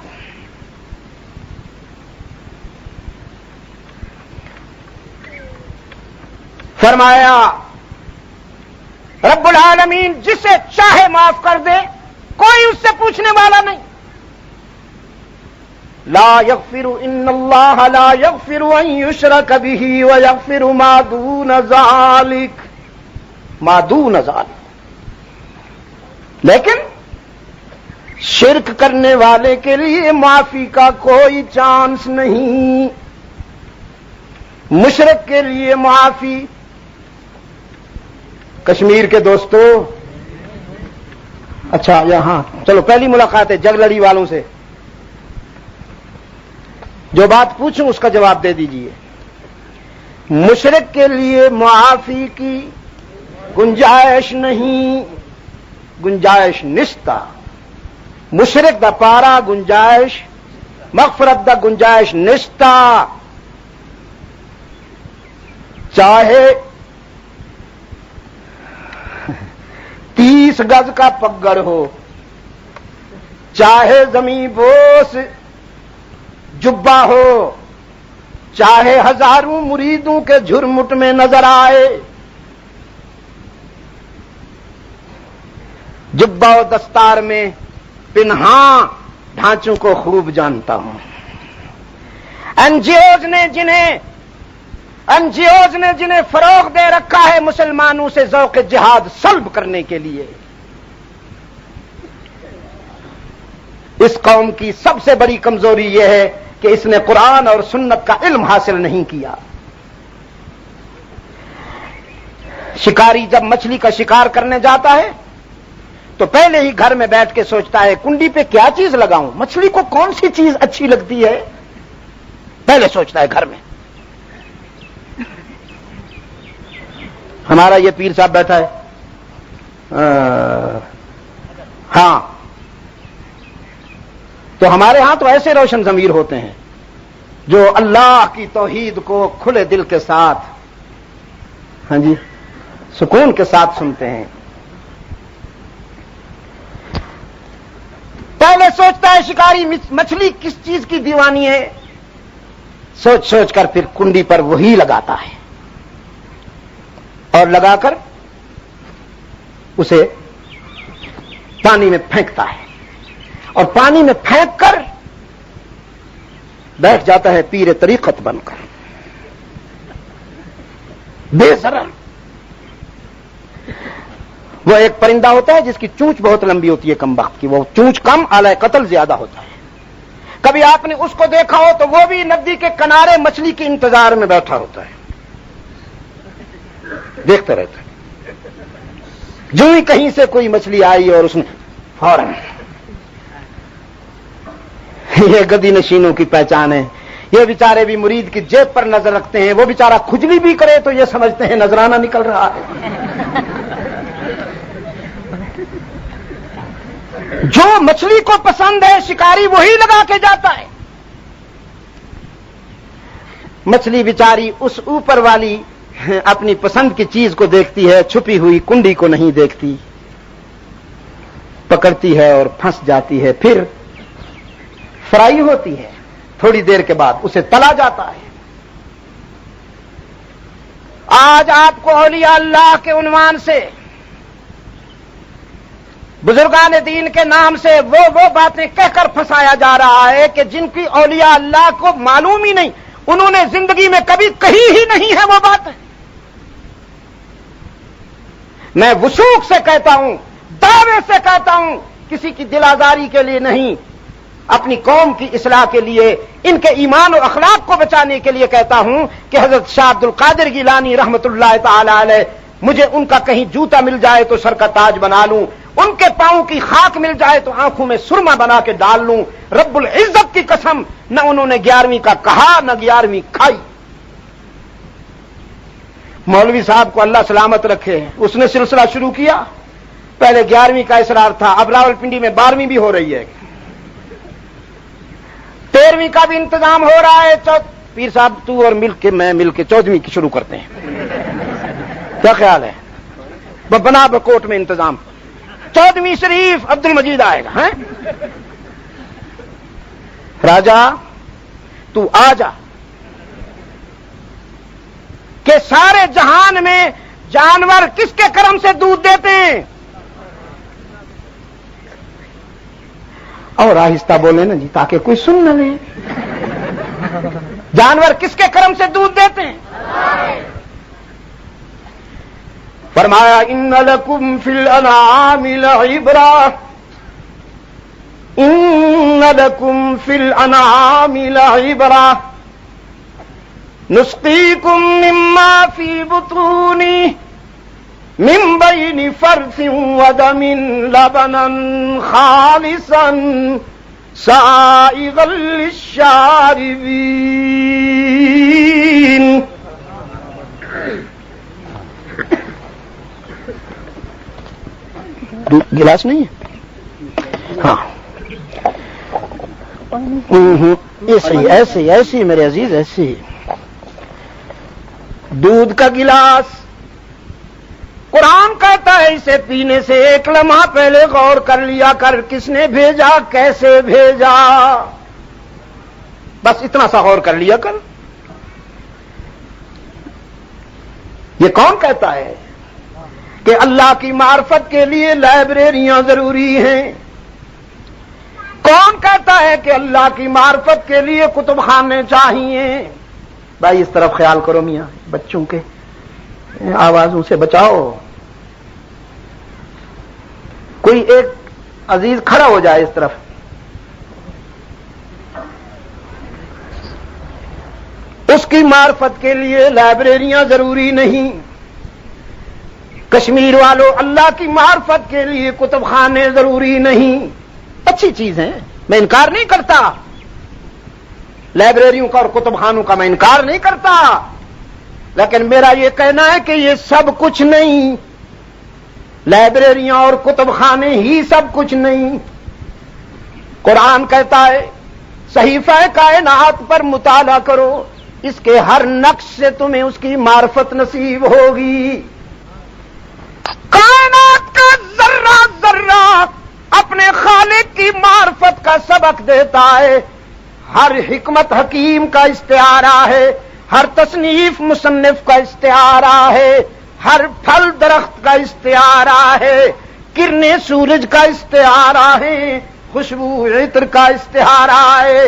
فرمایا رب العالمین جسے چاہے معاف کر دے، کوئی اس سے پوچھنے والا نہیں۔ لا یغفر ان اللہ لا یغفر ان یشرک بہ ویغفر ما دون ذلک، ما دون ذلک، لیکن شرک کرنے والے کے لیے معافی کا کوئی چانس نہیں، مشرک کے لیے معافی۔ کشمیر کے دوستو، اچھا یہاں چلو پہلی ملاقات ہے جگ لڑی والوں سے، جو بات پوچھوں اس کا جواب دے دیجئے۔ مشرک کے لیے معافی کی گنجائش نہیں، گنجائش نشتا، مشرک دا پارا گنجائش، مغفرت دا گنجائش نشتا، چاہے 30 گز کا پگڑ ہو، چاہے زمین بوس جبہ ہو، چاہے ہزاروں مریدوں کے جھرمٹ میں نظر آئے، جبہ و دستار میں پنہاں ڈھانچوں کو خوب جانتا ہوں۔ این جی اوز نے جنہیں فروغ دے رکھا ہے مسلمانوں سے ذوق جہاد سلب کرنے کے لیے، اس قوم کی سب سے بڑی کمزوری یہ ہے کہ اس نے قرآن اور سنت کا علم حاصل نہیں کیا۔ شکاری جب مچھلی کا شکار کرنے جاتا ہے تو پہلے ہی گھر میں بیٹھ کے سوچتا ہے کنڈی پہ کیا چیز لگاؤں، مچھلی کو کون سی چیز اچھی لگتی ہے، پہلے سوچتا ہے گھر میں۔ ہمارا یہ پیر صاحب بیٹھا ہے، ہاں تو ہمارے ہاں تو ایسے روشن ضمیر ہوتے ہیں جو اللہ کی توحید کو کھلے دل کے ساتھ، ہاں جی، سکون کے ساتھ سنتے ہیں۔ پہلے سوچتا ہے شکاری مچھلی کس چیز کی دیوانی ہے، سوچ سوچ کر پھر کنڈی پر وہی لگاتا ہے اور لگا کر اسے پانی میں پھینکتا ہے، اور پانی میں پھینک کر بیٹھ جاتا ہے پیر طریقت بن کر، بے ضرر۔ وہ ایک پرندہ ہوتا ہے جس کی چونچ بہت لمبی ہوتی ہے کم وقت کی، وہ چونچ کم اعلی قتل زیادہ ہوتا ہے۔ کبھی آپ نے اس کو دیکھا ہو تو وہ بھی ندی کے کنارے مچھلی کے انتظار میں بیٹھا ہوتا ہے، دیکھتے رہتا ہے، جو ہی کہیں سے کوئی مچھلی آئی اور اس نے فوراً، یہ گدی نشینوں کی پہچان ہے۔ یہ بیچارے بھی مرید کی جیب پر نظر رکھتے ہیں، وہ بیچارہ کھجلی بھی کرے تو یہ سمجھتے ہیں نذرانہ نکل رہا ہے۔ جو مچھلی کو پسند ہے شکاری وہی لگا کے جاتا ہے، مچھلی بیچاری اس اوپر والی اپنی پسند کی چیز کو دیکھتی ہے، چھپی ہوئی کنڈی کو نہیں دیکھتی، پکڑتی ہے اور پھنس جاتی ہے، پھر فرائی ہوتی ہے، تھوڑی دیر کے بعد اسے تلا جاتا ہے۔ آج آپ کو اولیاء اللہ کے عنوان سے، بزرگان دین کے نام سے وہ باتیں کہہ کر پھنسایا جا رہا ہے کہ جن کی اولیاء اللہ کو معلوم ہی نہیں، انہوں نے زندگی میں کبھی کہی ہی نہیں ہے وہ باتیں۔ میں وثوق سے کہتا ہوں، دعوے سے کہتا ہوں، کسی کی دل آزاری کے لیے نہیں، اپنی قوم کی اصلاح کے لیے، ان کے ایمان و اخلاق کو بچانے کے لیے کہتا ہوں کہ حضرت شاہ عبد القادر گیلانی رحمت اللہ تعالی علیہ، مجھے ان کا کہیں جوتا مل جائے تو سر کا تاج بنا لوں، ان کے پاؤں کی خاک مل جائے تو آنکھوں میں سرما بنا کے ڈال لوں. رب العزت کی قسم نہ انہوں نے 11ویں کا کہا نہ 11ویں کھائی. مولوی صاحب کو اللہ سلامت رکھے, اس نے سلسلہ شروع کیا. پہلے 11ویں کا اصرار تھا, اب راولپنڈی میں 12ویں بھی ہو رہی ہے, 13ویں کا بھی انتظام ہو رہا ہے. پیر صاحب تو اور مل کے میں مل کے 14ویں کی شروع کرتے ہیں. کیا خیال ہے؟ بنا بکوٹ میں انتظام. 14ویں شریف عبد المجید آئے گا. ہیں راجا تو آ جا کہ سارے جہان میں جانور کس کے کرم سے دودھ دیتے ہیں؟ اور آہستہ بولے نا جی تاکہ کوئی سن نہ لے. جانور کس کے کرم سے دودھ دیتے ہیں؟ فرمایا ان لکم فی الانعام لعبرہ, ان لکم فی الانعام لعبرہ نسقیکم مما فی بطونہ من بین فرث ودم لبنا خالصا سائغا للشاربین. گلاس نہیں ہے؟ ہاں ایسے میرے عزیز, ایسے دودھ کا گلاس. قرآن کہتا ہے اسے پینے سے ایک لمحہ پہلے غور کر لیا کر, کس نے بھیجا, کیسے بھیجا, بس اتنا سا غور کر لیا کر. یہ کون کہتا ہے کہ اللہ کی معرفت کے لیے لائبریریاں ضروری ہیں؟ کون کہتا ہے کہ اللہ کی معرفت کے لیے کتب خانے چاہیے؟ بھائی اس طرف خیال کرو میاں, بچوں کے آوازوں سے بچاؤ. کوئی ایک عزیز کھڑا ہو جائے اس طرف. اس کی معرفت کے لیے لائبریریاں ضروری نہیں. کشمیر والوں, اللہ کی معرفت کے لیے کتب خانے ضروری نہیں. اچھی چیز ہے, میں انکار نہیں کرتا. لائبریریوں کا اور کتب خانوں کا میں انکار نہیں کرتا, لیکن میرا یہ کہنا ہے کہ یہ سب کچھ نہیں. لائبریریاں اور کتب خانے ہی سب کچھ نہیں. قرآن کہتا ہے صحیفہ کائنات پر مطالعہ کرو, اس کے ہر نقش سے تمہیں اس کی معرفت نصیب ہوگی. کائنات کا ذرہ ذرہ اپنے خالق کی معرفت کا سبق دیتا ہے. ہر حکمت حکیم کا استعارہ ہے, ہر تصنیف مصنف کا استعارہ ہے, ہر پھل درخت کا استعارہ ہے, کرنے سورج کا استعارہ ہے, خوشبو عطر کا استعارہ ہے.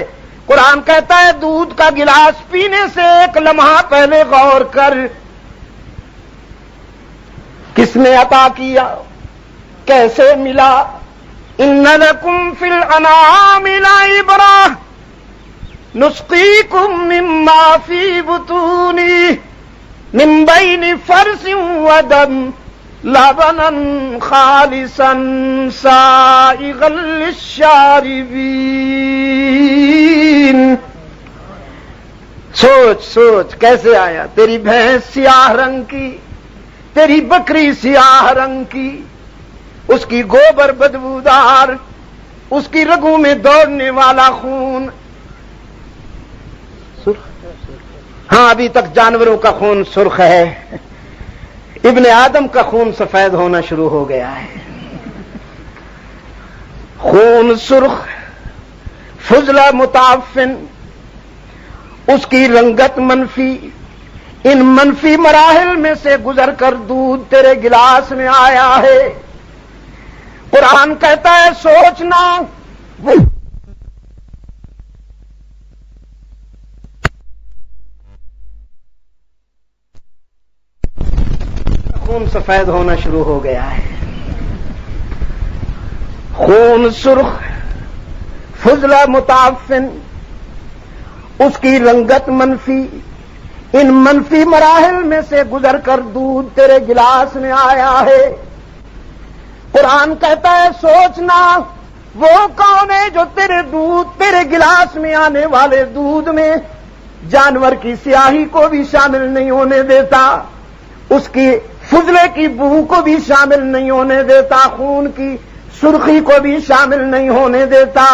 قرآن کہتا ہے دودھ کا گلاس پینے سے ایک لمحہ پہلے غور کر, کس نے عطا کیا, کیسے ملا. ان لکم فی الانعام لعبرہ نسقیکم مما فی بطونہ من بین فرث ودم لبنا خالصا سائغا للشاربین. سوچ سوچ کیسے آیا. تیری بھینس سیاہ رنگ کی, تیری بکری سیاہ رنگ کی, اس کی گوبر بدبودار, اس کی رگوں میں دوڑنے والا خون. ہاں ابھی تک جانوروں کا خون سرخ ہے, ابن آدم کا خون سفید ہونا شروع ہو گیا ہے. خون سرخ, فضلہ متعفن, اس کی رنگت منفی. ان منفی مراحل میں سے گزر کر دودھ تیرے گلاس میں آیا ہے. قرآن کہتا ہے سوچنا, خون سفید ہونا شروع ہو گیا ہے. خون سرخ, فضلہ متعفن, اس کی رنگت منفی. ان منفی مراحل میں سے گزر کر دودھ تیرے گلاس میں آیا ہے. قرآن کہتا ہے سوچنا وہ کون ہے جو تیرے گلاس میں آنے والے دودھ میں جانور کی سیاہی کو بھی شامل نہیں ہونے دیتا، اس کی فضلے کی بو کو بھی شامل نہیں ہونے دیتا، خون کی سرخی کو بھی شامل نہیں ہونے دیتا.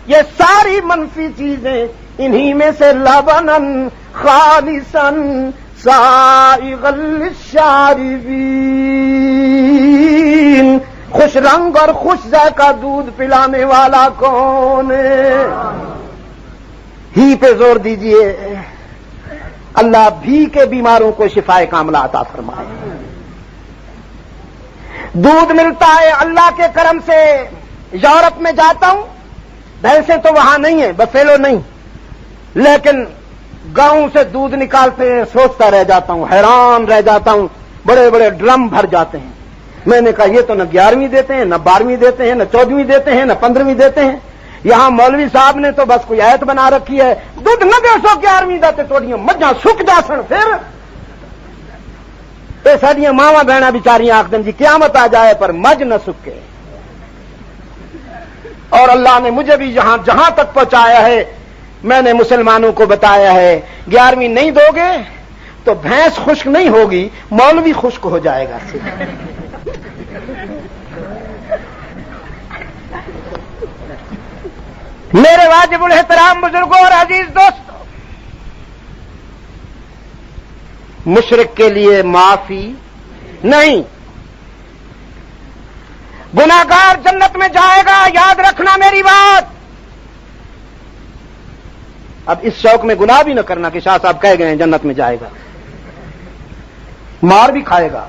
یہ ساری منفی چیزیں انہی میں سے لبنن خالصن سائغا للشاربین، خوش رنگ اور خوش ذائقہ دودھ پلانے والا کون ہے؟ ہی پہ زور دیجئے. اللہ بھی کے بیماروں کو شفائے کاملہ عطا فرمائے. دودھ ملتا ہے اللہ کے کرم سے. یورپ میں جاتا ہوں، بھینسیں تو وہاں نہیں ہیں، بفیلو نہیں، لیکن گاؤں سے دودھ نکالتے ہیں، سوچتا رہ جاتا ہوں، حیران رہ جاتا ہوں. بڑے بڑے ڈرم بھر جاتے ہیں. میں نے کہا یہ تو نہ 11ویں دیتے ہیں، نہ 12ویں دیتے ہیں، نہ 14ویں دیتے ہیں، نہ 15ویں دیتے ہیں. یہاں مولوی صاحب نے تو بس کوئی ایت بنا رکھی ہے، دودھ نہ 211ویں دیتے توڑیاں مجھاں سک جاسن. پھر یہ ساڈیاں ماواں بہناں بیچاریاں آخدن جی قیامت آ جائے پر مجھ نہ سکے. اور اللہ نے مجھے بھی جہاں تک پہنچایا ہے، میں نے مسلمانوں کو بتایا ہے 11ویں نہیں دو گے تو بھینس خشک نہیں ہوگی، مولوی خشک ہو جائے گا. میرے واجب الاحترام بزرگوں اور عزیز دوستوں، مشرک کے لیے معافی نہیں. گناہگار جنت میں جائے گا، یاد رکھنا میری بات. اب اس شوق میں گناہ بھی نہ کرنا کہ شاہ صاحب کہہ گئے ہیں جنت میں جائے گا. مار بھی کھائے گا،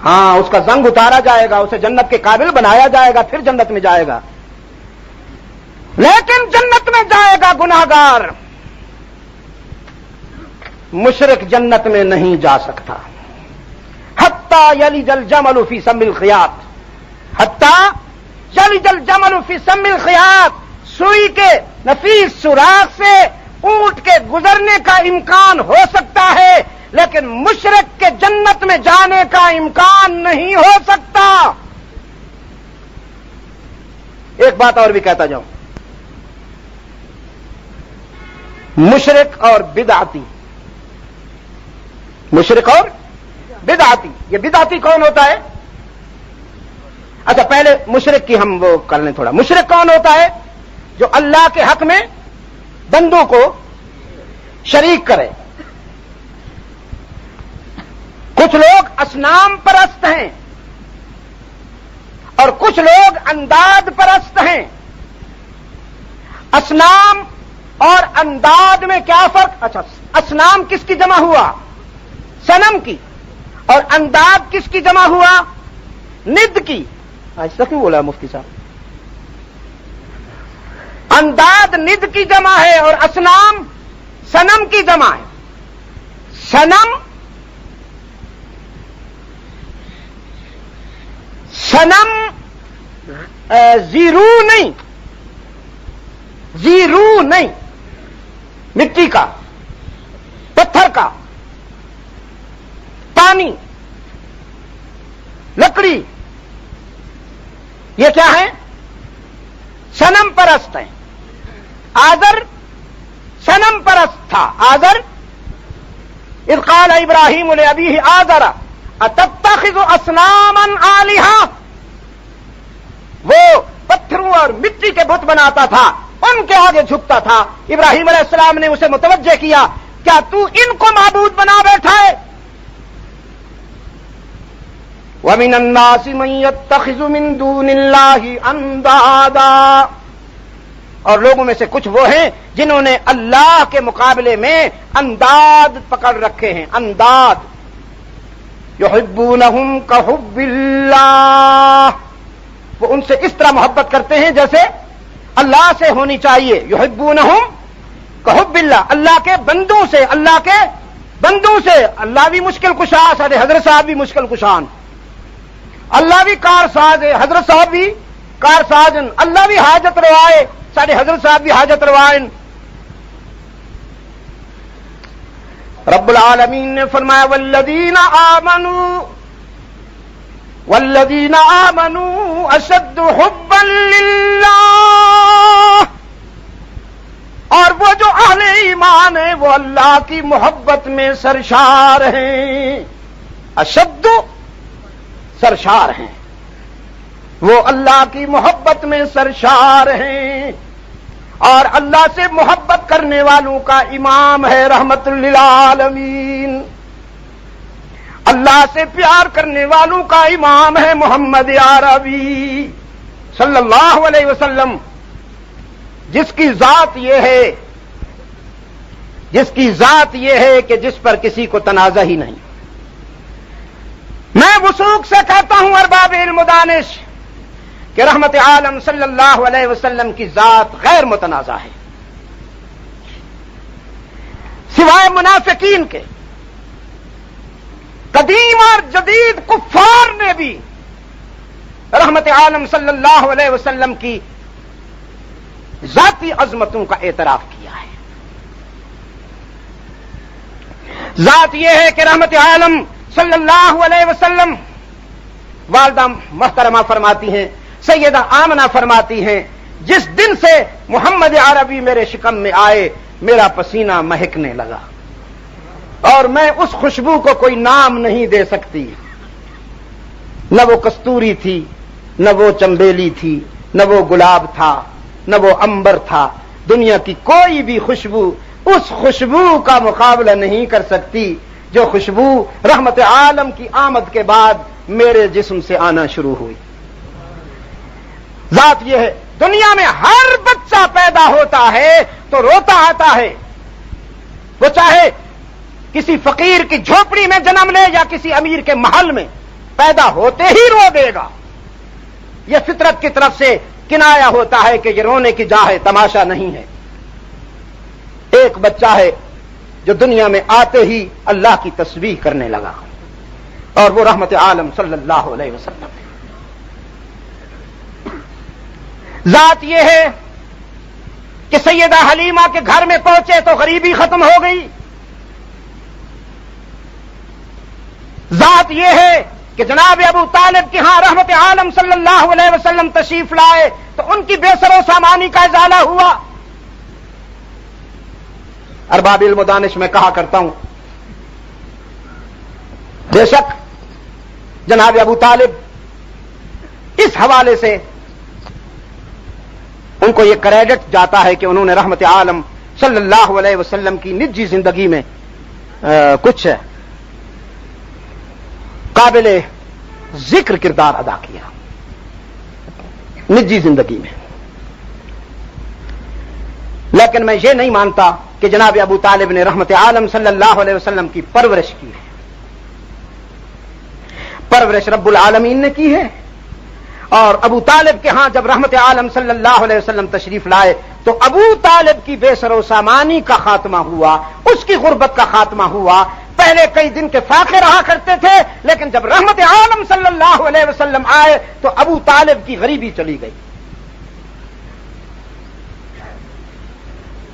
ہاں اس کا زنگ اتارا جائے گا، اسے جنت کے قابل بنایا جائے گا، پھر جنت میں جائے گا. لیکن جنت میں جائے گا گناہگار. مشرک جنت میں نہیں جا سکتا. حتی یلج الجمل فی سم الخیاط، حتی یلج الجمل فی سم الخیاط، سوئی کے نفیس سوراخ سے اونٹ کے گزرنے کا امکان ہو سکتا ہے، لیکن مشرک کے جنت میں جانے کا امکان نہیں ہو سکتا. ایک بات اور بھی کہتا جاؤں، مشرک اور بدعتی، مشرک اور بدعتی، یہ بدعتی کون ہوتا ہے؟ اچھا پہلے مشرک کی ہم وہ کر لیں تھوڑا. مشرک کون ہوتا ہے؟ جو اللہ کے حق میں بندوں کو شریک کرے. کچھ لوگ اصنام پرست ہیں اور کچھ لوگ انداد پرست ہیں. اصنام اور انداد میں کیا فرق؟ اچھا اصنام کس کی جمع ہوا؟ صنم کی. اور انداد کس کی جمع ہوا؟ ند کی. ایسا کیوں بولا مفتی صاحب؟ انداد ند کی جمع ہے اور اصنام صنم کی جمع ہے. صنم زیرو نہیں، زیرو نہیں، مٹی کا، پتھر کا، پانی، لکڑی، یہ کیا ہے؟ صنم پرست ہیں. آذر صنم پرست تھا. آذر اذ قال ابراہیم لابیہ آذر اتتخذ اصناما آلہہ، وہ پتھروں اور مٹی کے بت بناتا تھا، ان کے آگے جھکتا تھا. ابراہیم علیہ السلام نے اسے متوجہ کیا، کیا تو ان کو معبود بنا بیٹھا ہے؟ وَمِنَ النَّاسِ مَن يَتَّخِذُ مِن دُونِ اللَّهِ أَندَادًا، اور لوگوں میں سے کچھ وہ ہیں جنہوں نے اللہ کے مقابلے میں انداد پکڑ رکھے ہیں. انداد يُحِبُّونَهُمْ كَحُبِّ اللَّهِ، وہ ان سے اس طرح محبت کرتے ہیں جیسے اللہ سے ہونی چاہیے. يُحِبُّونَهُمْ كَحُبِّ اللَّهِ، اللہ کے بندوں سے، اللہ کے بندوں سے. اللہ بھی مشکل کشا، سارے حضرت صاحب بھی مشکل کشان، اللہ بھی کار ساز ہے، حضرت صاحب بھی کار سازن. اللہ بھی حاجت روائے، سارے حضرت صاحب بھی حاجت روائن. رب العالمین نے فرمایا والذین آمنوا والذین آمنوا اشد حبا للہ، اور وہ جو اہل ایمان ہیں وہ اللہ کی محبت میں سرشار ہیں. اشد سرشار ہیں، وہ اللہ کی محبت میں سرشار ہیں. اور اللہ سے محبت کرنے والوں کا امام ہے رحمت للعالمین. اللہ سے پیار کرنے والوں کا امام ہے محمد عربی صلی اللہ علیہ وسلم، جس کی ذات یہ ہے کہ جس پر کسی کو تنازع ہی نہیں. میں وثوق سے کہتا ہوں ارباب علم و دانش کہ رحمت عالم صلی اللہ علیہ وسلم کی ذات غیر متنازع ہے. سوائے منافقین کے قدیم اور جدید کفار نے بھی رحمت عالم صلی اللہ علیہ وسلم کی ذاتی عظمتوں کا اعتراف کیا ہے. ذات یہ ہے کہ رحمت عالم صلی اللہ علیہ وسلم، والدہ محترمہ فرماتی ہیں، سیدہ آمنہ فرماتی ہیں، جس دن سے محمد عربی میرے شکم میں آئے میرا پسینہ مہکنے لگا، اور میں اس خوشبو کو کوئی نام نہیں دے سکتی. نہ وہ کستوری تھی، نہ وہ چمبیلی تھی، نہ وہ گلاب تھا، نہ وہ عنبر تھا. دنیا کی کوئی بھی خوشبو اس خوشبو کا مقابلہ نہیں کر سکتی جو خوشبو رحمت عالم کی آمد کے بعد میرے جسم سے آنا شروع ہوئی. ذات یہ ہے، دنیا میں ہر بچہ پیدا ہوتا ہے تو روتا آتا ہے، وہ چاہے کسی فقیر کی جھوپڑی میں جنم لے یا کسی امیر کے محل میں، پیدا ہوتے ہی رو دے گا. یہ فطرت کی طرف سے کنایا ہوتا ہے کہ یہ رونے کی جا ہے، تماشا نہیں ہے. ایک بچہ ہے جو دنیا میں آتے ہی اللہ کی تسبیح کرنے لگا، اور وہ رحمت عالم صلی اللہ علیہ وسلم ہے. ذات یہ ہے کہ سیدہ حلیمہ کے گھر میں پہنچے تو غریبی ختم ہو گئی. ذات یہ ہے کہ جناب ابو طالب کے ہاں رحمت عالم صلی اللہ علیہ وسلم تشریف لائے تو ان کی بے سر و سامانی کا ازالہ ہوا. ارباب علم و دانش میں کہا کرتا ہوں، بے شک جناب ابو طالب اس حوالے سے ان کو یہ کریڈٹ جاتا ہے کہ انہوں نے رحمت عالم صلی اللہ علیہ وسلم کی نجی زندگی میں کچھ قابل ذکر کردار ادا کیا نجی زندگی میں. لیکن میں یہ نہیں مانتا کہ جناب ابو طالب نے رحمت عالم صلی اللہ علیہ وسلم کی پرورش کی ہے. پرورش رب العالمین نے کی ہے. اور ابو طالب کے ہاں جب رحمت عالم صلی اللہ علیہ وسلم تشریف لائے تو ابو طالب کی بے سر و سامانی کا خاتمہ ہوا، اس کی غربت کا خاتمہ ہوا. پہلے کئی دن کے فاقے رہا کرتے تھے، لیکن جب رحمت عالم صلی اللہ علیہ وسلم آئے تو ابو طالب کی غریبی چلی گئی.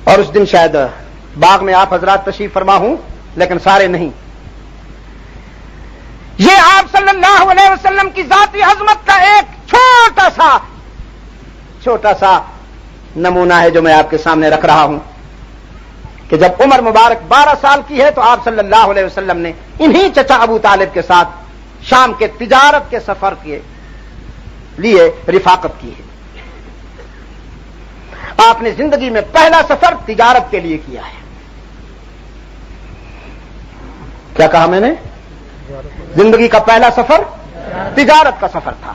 اور اس دن شاید باغ میں آپ حضرات تشریف فرما ہوں، لیکن سارے نہیں. یہ آپ صلی اللہ علیہ وسلم کی ذاتی عظمت کا ایک چھوٹا سا نمونہ ہے جو میں آپ کے سامنے رکھ رہا ہوں کہ جب عمر مبارک 12 سال کی ہے تو آپ صلی اللہ علیہ وسلم نے انہی چچا ابو طالب کے ساتھ شام کے تجارت کے سفر کے لیے رفاقت کی ہے. آپ نے زندگی میں پہلا سفر تجارت کے لیے کیا ہے. کیا کہا میں نے؟ زندگی کا پہلا سفر تجارت کا سفر تھا،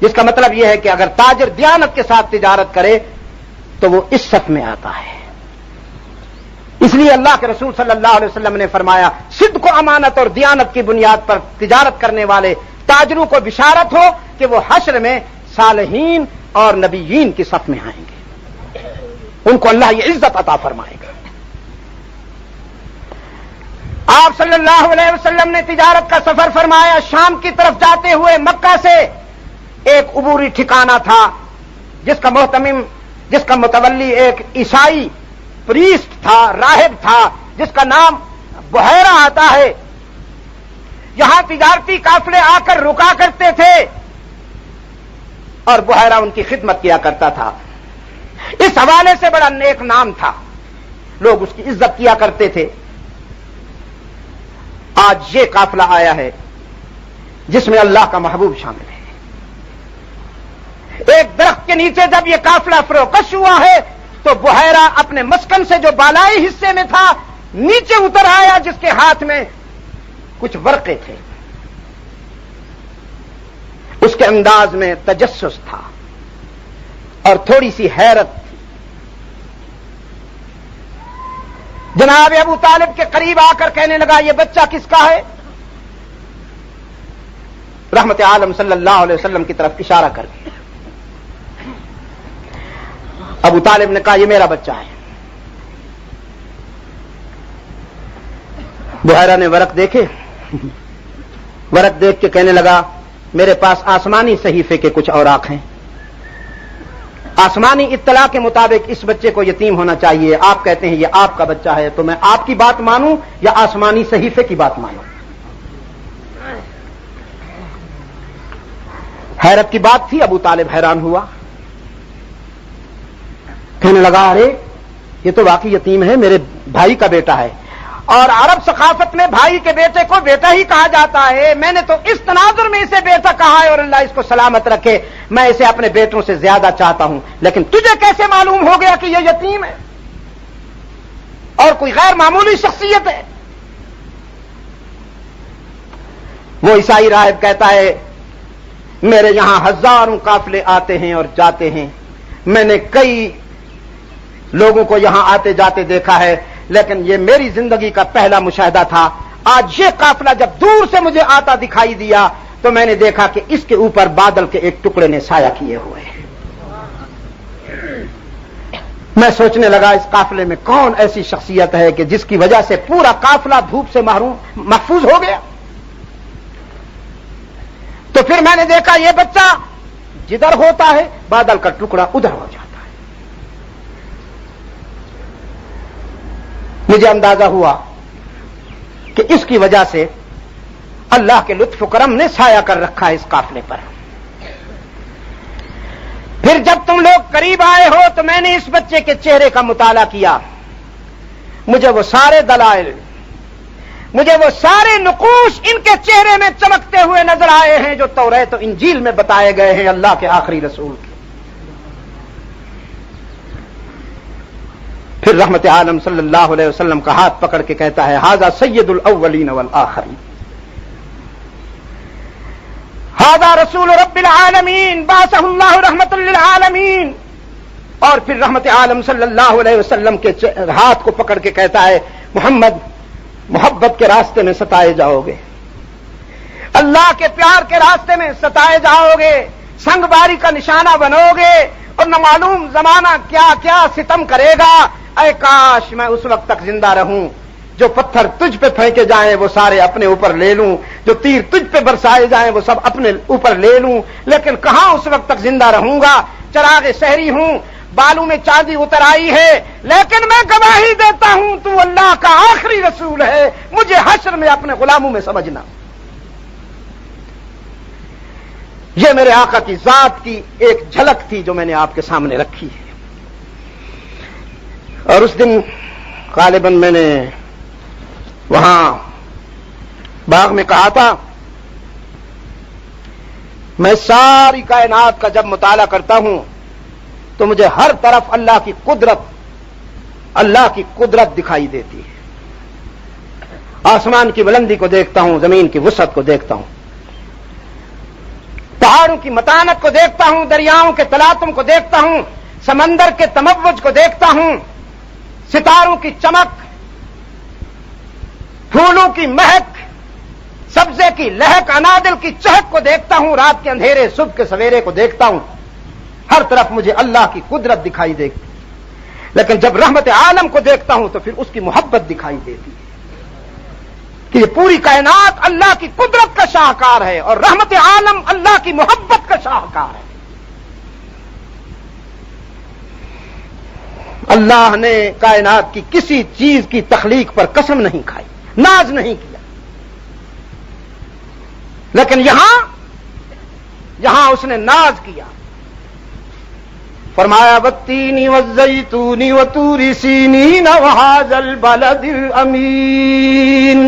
جس کا مطلب یہ ہے کہ اگر تاجر دیانت کے ساتھ تجارت کرے تو وہ اس صف میں آتا ہے. اس لیے اللہ کے رسول صلی اللہ علیہ وسلم نے فرمایا، صدق و امانت اور دیانت کی بنیاد پر تجارت کرنے والے تاجروں کو بشارت ہو کہ وہ حشر میں صالحین اور نبیین کی صف میں آئیں گے، ان کو اللہ یہ عزت عطا فرمائے گا. آپ صلی اللہ علیہ وسلم نے تجارت کا سفر فرمایا. شام کی طرف جاتے ہوئے مکہ سے ایک عبوری ٹھکانہ تھا جس کا متولی ایک عیسائی پریسٹ تھا، راہب تھا، جس کا نام بحیرہ آتا ہے. یہاں تجارتی قافلے آ کر رکا کرتے تھے اور بحیرہ ان کی خدمت کیا کرتا تھا. اس حوالے سے بڑا نیک نام تھا, لوگ اس کی عزت کیا کرتے تھے. آج یہ قافلہ آیا ہے جس میں اللہ کا محبوب شامل ہے. ایک درخت کے نیچے جب یہ قافلہ فروکش ہوا ہے تو بحیرہ اپنے مسکن سے جو بالائی حصے میں تھا نیچے اتر آیا, جس کے ہاتھ میں کچھ ورقے تھے. اس کے انداز میں تجسس تھا اور تھوڑی سی حیرت تھی. جناب ابو طالب کے قریب آ کر کہنے لگا, یہ بچہ کس کا ہے؟ رحمت عالم صلی اللہ علیہ وسلم کی طرف اشارہ کر کے ابو طالب نے کہا, یہ میرا بچہ ہے. بحیرہ نے ورق دیکھے, ورق دیکھ کے کہنے لگا, میرے پاس آسمانی صحیفے کے کچھ اوراق ہیں, آسمانی اطلاع کے مطابق اس بچے کو یتیم ہونا چاہیے. آپ کہتے ہیں یہ آپ کا بچہ ہے, تو میں آپ کی بات مانوں یا آسمانی صحیفے کی بات مانوں؟ حیرت کی بات تھی. ابو طالب حیران ہوا, کہنے لگا, ارے یہ تو واقعی یتیم ہے, میرے بھائی کا بیٹا ہے, اور عرب ثقافت میں بھائی کے بیٹے کو بیٹا ہی کہا جاتا ہے. میں نے تو اس تناظر میں اسے بیٹا کہا ہے, اور اللہ اس کو سلامت رکھے, میں اسے اپنے بیٹوں سے زیادہ چاہتا ہوں. لیکن تجھے کیسے معلوم ہو گیا کہ یہ یتیم ہے اور کوئی غیر معمولی شخصیت ہے؟ وہ عیسائی راہب کہتا ہے, میرے یہاں ہزاروں قافلے آتے ہیں اور جاتے ہیں, میں نے کئی لوگوں کو یہاں آتے جاتے دیکھا ہے, لیکن یہ میری زندگی کا پہلا مشاہدہ تھا. آج یہ قافلہ جب دور سے مجھے آتا دکھائی دیا تو میں نے دیکھا کہ اس کے اوپر بادل کے ایک ٹکڑے نے سایہ کیے ہوئے ہیں. میں سوچنے لگا, اس قافلے میں کون ایسی شخصیت ہے کہ جس کی وجہ سے پورا قافلہ دھوپ سے محفوظ ہو گیا؟ تو پھر میں نے دیکھا یہ بچہ جدھر ہوتا ہے بادل کا ٹکڑا ادھر ہو جاتا ہے. مجھے اندازہ ہوا کہ اس کی وجہ سے اللہ کے لطف و کرم نے سایہ کر رکھا ہے اس قافلے پر. پھر جب تم لوگ قریب آئے ہو تو میں نے اس بچے کے چہرے کا مطالعہ کیا. مجھے وہ سارے دلائل, مجھے وہ سارے نقوش ان کے چہرے میں چمکتے ہوئے نظر آئے ہیں جو توریت و انجیل میں بتائے گئے ہیں اللہ کے آخری رسول کے. پھر رحمت عالم صلی اللہ علیہ وسلم کا ہاتھ پکڑ کے کہتا ہے, ھذا سید الاولین والآخرین, ھذا رسول رب العالمین بعثہ اللہ رحمت للعالمین. اور پھر رحمت عالم صلی اللہ علیہ وسلم کے ہاتھ کو پکڑ کے کہتا ہے, محمد محبت کے راستے میں ستائے جاؤ گے, اللہ کے پیار کے راستے میں ستائے جاؤ گے, سنگ باری کا نشانہ بنو گے, اور نہ معلوم زمانہ کیا کیا ستم کرے گا. اے کاش میں اس وقت تک زندہ رہوں, جو پتھر تجھ پہ پھینکے جائیں وہ سارے اپنے اوپر لے لوں, جو تیر تجھ پہ برسائے جائیں وہ سب اپنے اوپر لے لوں. لیکن کہاں اس وقت تک زندہ رہوں گا, چراغ شہری ہوں, بالوں میں چاندی اتر آئی ہے, لیکن میں گواہی دیتا ہوں تو اللہ کا آخری رسول ہے, مجھے حشر میں اپنے غلاموں میں سمجھنا. یہ میرے آقا کی ذات کی ایک جھلک تھی جو میں نے آپ کے سامنے رکھی ہے. اور اس دن غالباً میں نے وہاں باغ میں کہا تھا, میں ساری کائنات کا جب مطالعہ کرتا ہوں تو مجھے ہر طرف اللہ کی قدرت دکھائی دیتی ہے. آسمان کی بلندی کو دیکھتا ہوں, زمین کی وسعت کو دیکھتا ہوں, پہاڑوں کی متانت کو دیکھتا ہوں, دریاؤں کے تلاطم کو دیکھتا ہوں, سمندر کے تموج کو دیکھتا ہوں, ستاروں کی چمک, پھولوں کی مہک, سبزے کی لہک, انادل کی چہک کو دیکھتا ہوں, رات کے اندھیرے صبح کے سویرے کو دیکھتا ہوں. ہر طرف مجھے اللہ کی قدرت دکھائی دیتی. لیکن جب رحمت عالم کو دیکھتا ہوں تو پھر اس کی محبت دکھائی دیتی ہے کہ یہ پوری کائنات اللہ کی قدرت کا شاہکار ہے اور رحمت عالم اللہ کی محبت کا شاہکار ہے. اللہ نے کائنات کی کسی چیز کی تخلیق پر قسم نہیں کھائی, ناز نہیں کیا. لیکن یہاں اس نے ناز کیا، فرمایا والتین والزیتون وطور سینین وہذا البلد الامین،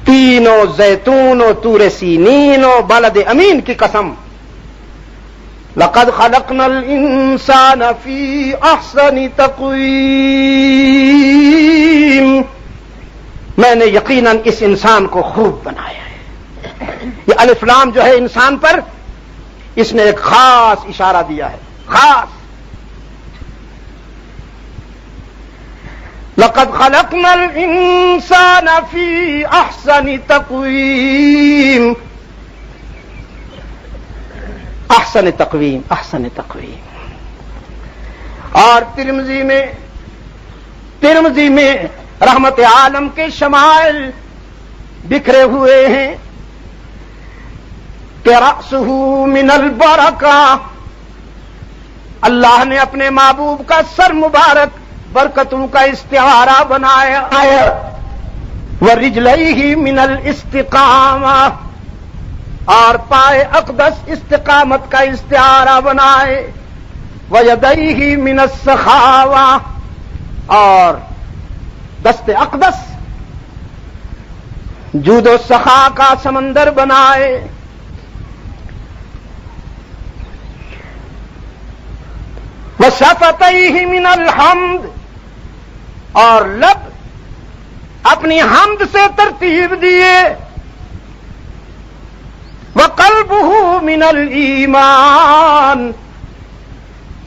تینوں زیتون و طور سینین و بلد امین کی قسم، لقد خلقنا الانسان فی احسن تقویم، میں نے یقیناً اس انسان کو خوب بنایا ہے۔ یہ الف لام جو ہے انسان پر، اس نے ایک خاص اشارہ دیا ہے، خاص۔ لقد خلقنا الانسان فی احسن تقویم، احسن تقویم، احسن تقویم۔ اور ترمذی میں رحمت عالم کے شمائل بکھرے ہوئے ہیں کہ رأسہ من البرکہ، اللہ نے اپنے محبوب کا سر مبارک برکتوں کا استعارہ بنایا، ورجلیہ من الاستقامہ، اور پائے اقدس استقامت کا استعارہ بنائے، ویدیہ من السخاوہ، اور دست اقدس جود و سخا کا سمندر بنائے، وشفتیہ من الحمد، اور لب اپنی حمد سے ترتیب دیے، وقلبہ من الایمان،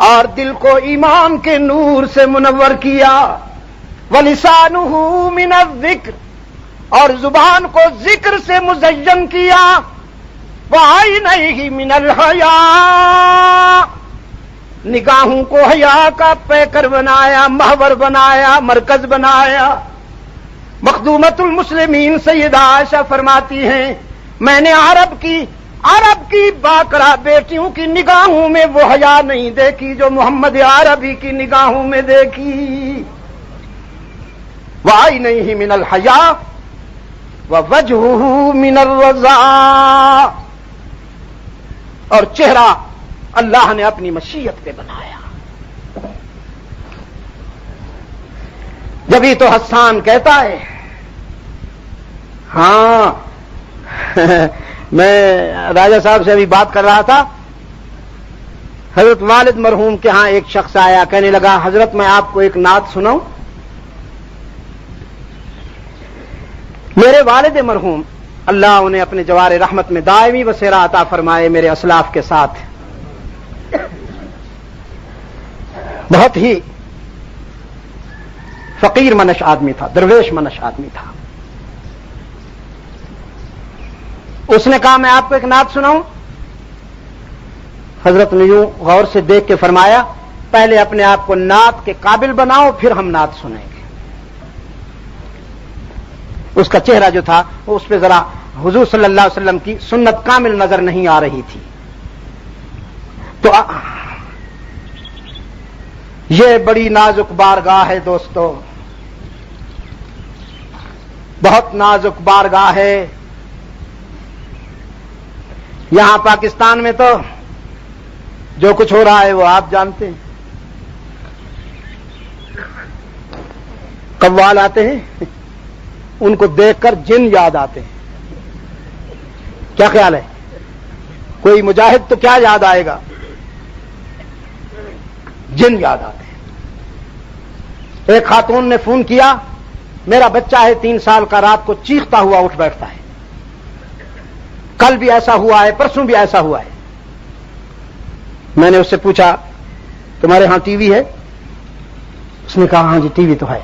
اور دل کو ایمان کے نور سے منور کیا، ولسانہ من الذکر، اور زبان کو ذکر سے مزین کیا، وعینیہ من الحیا، نگاہوں کو حیا کا پیکر بنایا، محور بنایا، مرکز بنایا۔ مخدومۃ المسلمین سیدہ عائشہ فرماتی ہیں، میں نے عرب کی باکرہ بیٹیوں کی نگاہوں میں وہ حیا نہیں دیکھی جو محمد عربی کی نگاہوں میں دیکھی۔ وعینیہ من الحیا ووجہہ من الرضا، اور چہرہ اللہ نے اپنی مشیت پہ بنایا۔ جبھی تو حسان کہتا ہے، ہاں میں راجہ صاحب سے ابھی بات کر رہا تھا، حضرت والد مرحوم کے ہاں ایک شخص آیا، کہنے لگا حضرت میں آپ کو ایک نعت سناؤں۔ میرے والد مرحوم اللہ انہیں اپنے جوار رحمت میں دائمی بصیرہ عطا فرمائے، میرے اسلاف کے ساتھ بہت ہی فقیر منش آدمی تھا، درویش منش آدمی تھا۔ اس نے کہا میں آپ کو ایک نعت سناؤں۔ حضرت نے یوں غور سے دیکھ کے فرمایا، پہلے اپنے آپ کو نعت کے قابل بناؤ پھر ہم نعت سنیں گے۔ اس کا چہرہ جو تھا وہ اس پہ ذرا حضور صلی اللہ علیہ وسلم کی سنت کامل نظر نہیں آ رہی تھی۔ تو یہ بڑی نازک بارگاہ ہے دوستو، بہت نازک بارگاہ ہے۔ یہاں پاکستان میں تو جو کچھ ہو رہا ہے وہ آپ جانتے ہیں۔ قوال آتے ہیں، ان کو دیکھ کر جن یاد آتے ہیں۔ کیا خیال ہے؟ کوئی مجاہد تو کیا یاد آئے گا؟ جن یاد آتے ہیں۔ ایک خاتون نے فون کیا، میرا بچہ ہے 3 سال کا، رات کو چیختا ہوا اٹھ بیٹھتا ہے، کل بھی ایسا ہوا ہے، پرسوں بھی ایسا ہوا ہے۔ میں نے اس سے پوچھا تمہارے ہاں ٹی وی ہے؟ اس نے کہا ہاں جی ٹی وی تو ہے۔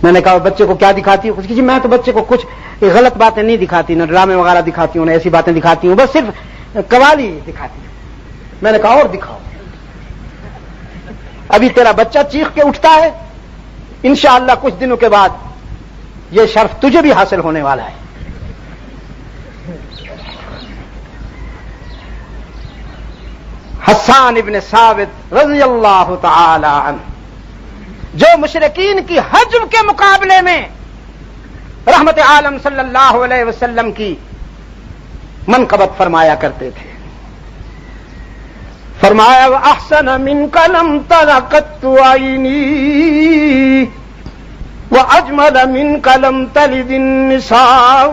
میں نے کہا بچے کو کیا دکھاتی ہوں؟ جی میں تو بچے کو کچھ غلط باتیں نہیں دکھاتی، نہ ڈرامے وغیرہ دکھاتی ہوں، نہ ایسی باتیں دکھاتی ہوں، بس صرف قوالی دکھاتی ہوں۔ میں نے کہا اور دکھاؤ، ابھی تیرا بچہ چیخ کے اٹھتا ہے، انشاءاللہ کچھ دنوں کے بعد یہ شرف تجھے بھی حاصل ہونے والا ہے۔ حسان ابن ثابت رضی اللہ تعالی عنہ، جو مشرکین کی حجم کے مقابلے میں رحمت عالم صلی اللہ علیہ وسلم کی منقبت فرمایا کرتے تھے. فرمایا احسن منک لم تر قط عینی واجمل منک لم تلد النساء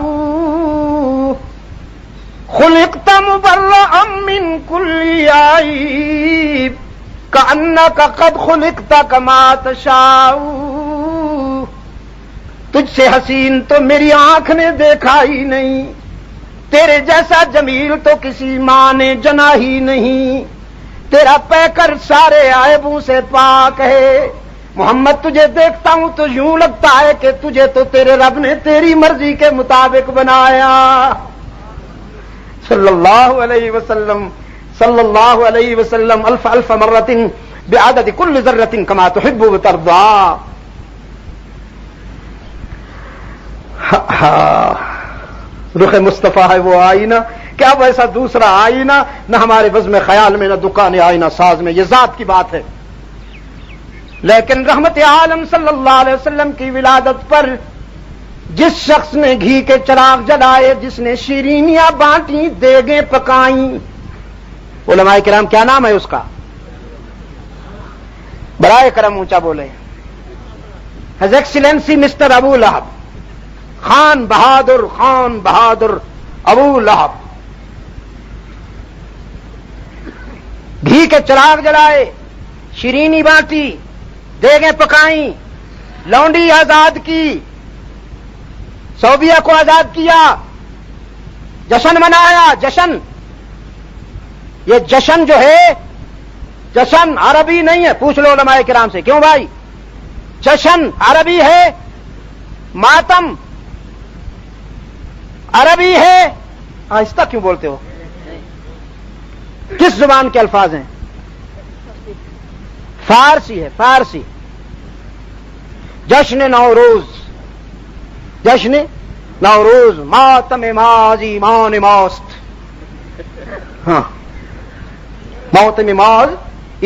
خلقت مبرئا من كل عیب کأنک قد خلقت کما تشاء. تجھ سے حسین تو میری آنکھ نے دیکھا ہی نہیں، تیرے جیسا جمیل تو کسی ماں نے جنا ہی نہیں، تیرا پیکر سارے عیبوں سے پاک ہے. محمد تجھے دیکھتا ہوں تو یوں لگتا ہے کہ تجھے تو تیرے رب نے تیری مرضی کے مطابق بنایا. صلی اللہ علیہ وسلم صلی اللہ علیہ وسلم الف الف مرۃ بعدد کل ذرۃ کما تحب وترضى. رخ مصطفیٰ ہے وہ آئینہ، کیا ویسا دوسرا آئینہ نہ ہمارے بزم خیال میں نہ دکان آئینہ ساز میں، یہ ذات کی بات ہے. لیکن رحمت عالم صلی اللہ علیہ وسلم کی ولادت پر جس شخص نے گھی کے چراغ جلائے، جس نے شیرینیاں بانٹی، دیگیں پکائیں، علماء کرام کیا نام ہے اس کا؟ برائے کرم اونچا بولے. ہز ایکسیلنسی مسٹر ابو لہب، خان بہادر ابو لہب. گھی کے چراغ جلائے، شیرینی بانٹی، دیگیں پکائیں، لونڈی آزاد کی، صوبیہ کو آزاد کیا، جشن منایا. جشن، یہ جشن جو ہے، جشن عربی نہیں ہے. پوچھ لو علماء کرام سے، کیوں بھائی؟ جشن عربی ہے، ماتم عربی ہے. آہستہ کیوں بولتے ہو؟ کس زبان کے الفاظ ہیں؟ فارسی ہے، فارسی. جشن نوروز، جشن نوروز، ماتم ماض ایمان ماست. ہاں، ماتم ماض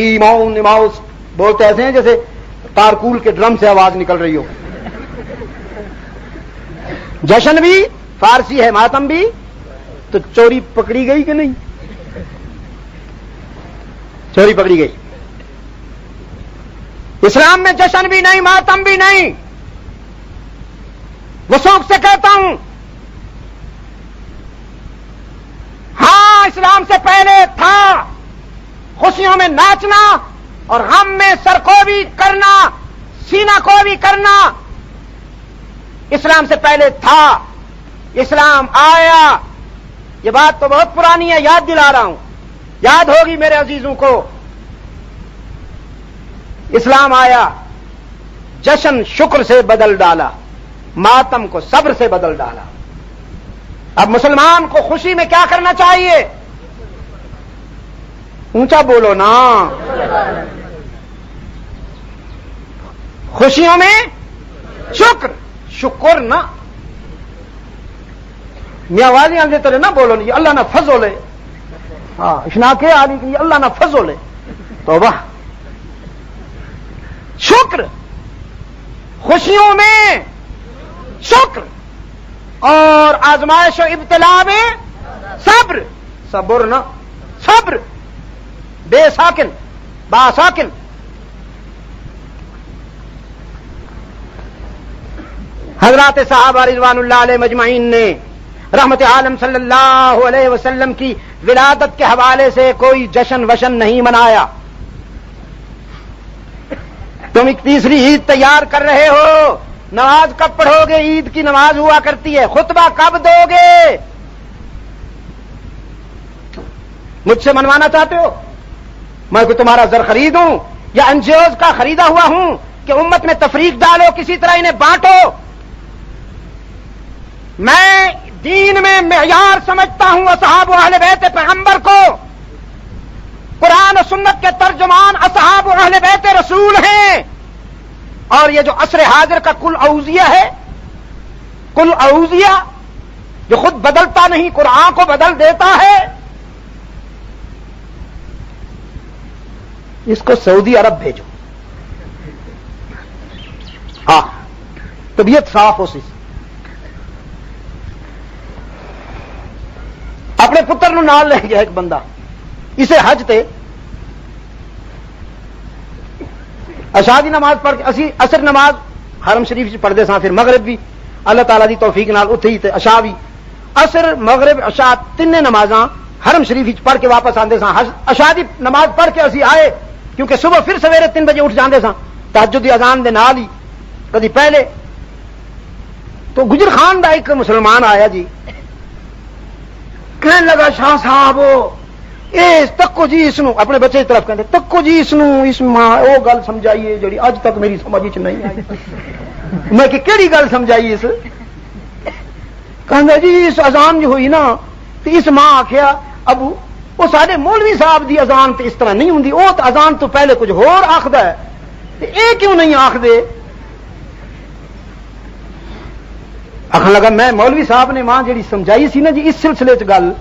ایمان ماست بولتے ایسے ہیں جیسے تارکول کے ڈرم سے آواز نکل رہی ہو. جشن بھی فارسی ہے، ماتم بھی. تو چوری پکڑی گئی کہ نہیں؟ چوری پکڑی گئی. اسلام میں جشن بھی نہیں، ماتم بھی نہیں. وثوق سے کہتا ہوں، ہاں اسلام سے پہلے تھا خوشیوں میں ناچنا اور غم میں سرکوبی کرنا، سینہ کوبی کرنا. اسلام سے پہلے تھا. اسلام آیا، یہ بات تو بہت پرانی ہے، یاد دلا رہا ہوں، یاد ہوگی میرے عزیزوں کو. اسلام آیا، جشن شکر سے بدل ڈالا، ماتم کو صبر سے بدل ڈالا. اب مسلمان کو خوشی میں کیا کرنا چاہیے؟ اونچا بولو نا. خوشیوں میں شکر نہ میاں والی آندے ترے نہ بولو نہیں، اللہ نہ فضو لے. ہاں اشنا کے آلی کی اللہ نہ فضو لے. توبہ. شکر، خوشیوں میں شکر، اور آزمائش و ابتلا میں صبر. صبر نہ صبر، بے ساکن با ساکن. حضرات صحابہ رضوان اللہ علیہ مجمعین نے رحمت عالم صلی اللہ علیہ وسلم کی ولادت کے حوالے سے کوئی جشن وشن نہیں منایا. تم ایک تیسری عید تیار کر رہے ہو، نماز کب پڑھو گے؟ عید کی نماز ہوا کرتی ہے. خطبہ کب دو گے؟ مجھ سے منوانا چاہتے ہو؟ میں کوئی تمہارا زر خرید ہوں یا انجیوز کا خریدا ہوا ہوں کہ امت میں تفریق ڈالو، کسی طرح انہیں بانٹو؟ میں دین میں معیار سمجھتا ہوں اصحاب و اہل بیت پیغمبر کو. قرآن و سنت کے ترجمان اصحاب و اہل بیت رسول ہیں. اور یہ جو عصر حاضر کا کل اوزیہ ہے، کل اوزیہ جو خود بدلتا نہیں، قرآن کو بدل دیتا ہے، اس کو سعودی عرب بھیجو. ہاں طبیعت صاف ہو سی. اپنے پتر نو نال لے گیا ایک بندہ اسے حج تے عشاء دی نماز پڑھ کے اسی عصر نماز حرم شریف چ پڑھتے ساں، پھر مغرب بھی اللہ تعالیٰ دی توفیق نال اتھے ہی تے عشاء بھی، عصر مغرب عشاء تینے نمازاں حرم شریف چ پڑھ کے واپس آندے ساں۔ عشاء دی نماز پڑھ کے اسی آئے کیونکہ صبح پھر سویرے 3 بجے اٹھ جاندے ساں تہجد دی اذان دے نال ہی کدی پہلے۔ تو گجر خان دا ایک مسلمان آیا جی، کہنے لگا شاہ صاحب تکو جی اس اپنے بچے کی طرف کہتے تکو جی اس وہ گل سمجھائیے جڑی اج تک میری سمجھ چ نہیں آئی۔ میں کہ کیڑی گل سمجھائی اس؟ کہندا جی اس اذان جو ہوئی نا تو اس ماں آخیا ابو وہ سارے مولوی صاحب دی اذان تے اس طرح نہیں ہوندی، وہ تو اذان تو پہلے کچھ ہور آخدا ہے تے اے کیوں نہیں آخدے؟ آخر لگا میں مولوی صاحب نے ماں جڑی سمجھائی سی نا جی اس سلسلے چ گل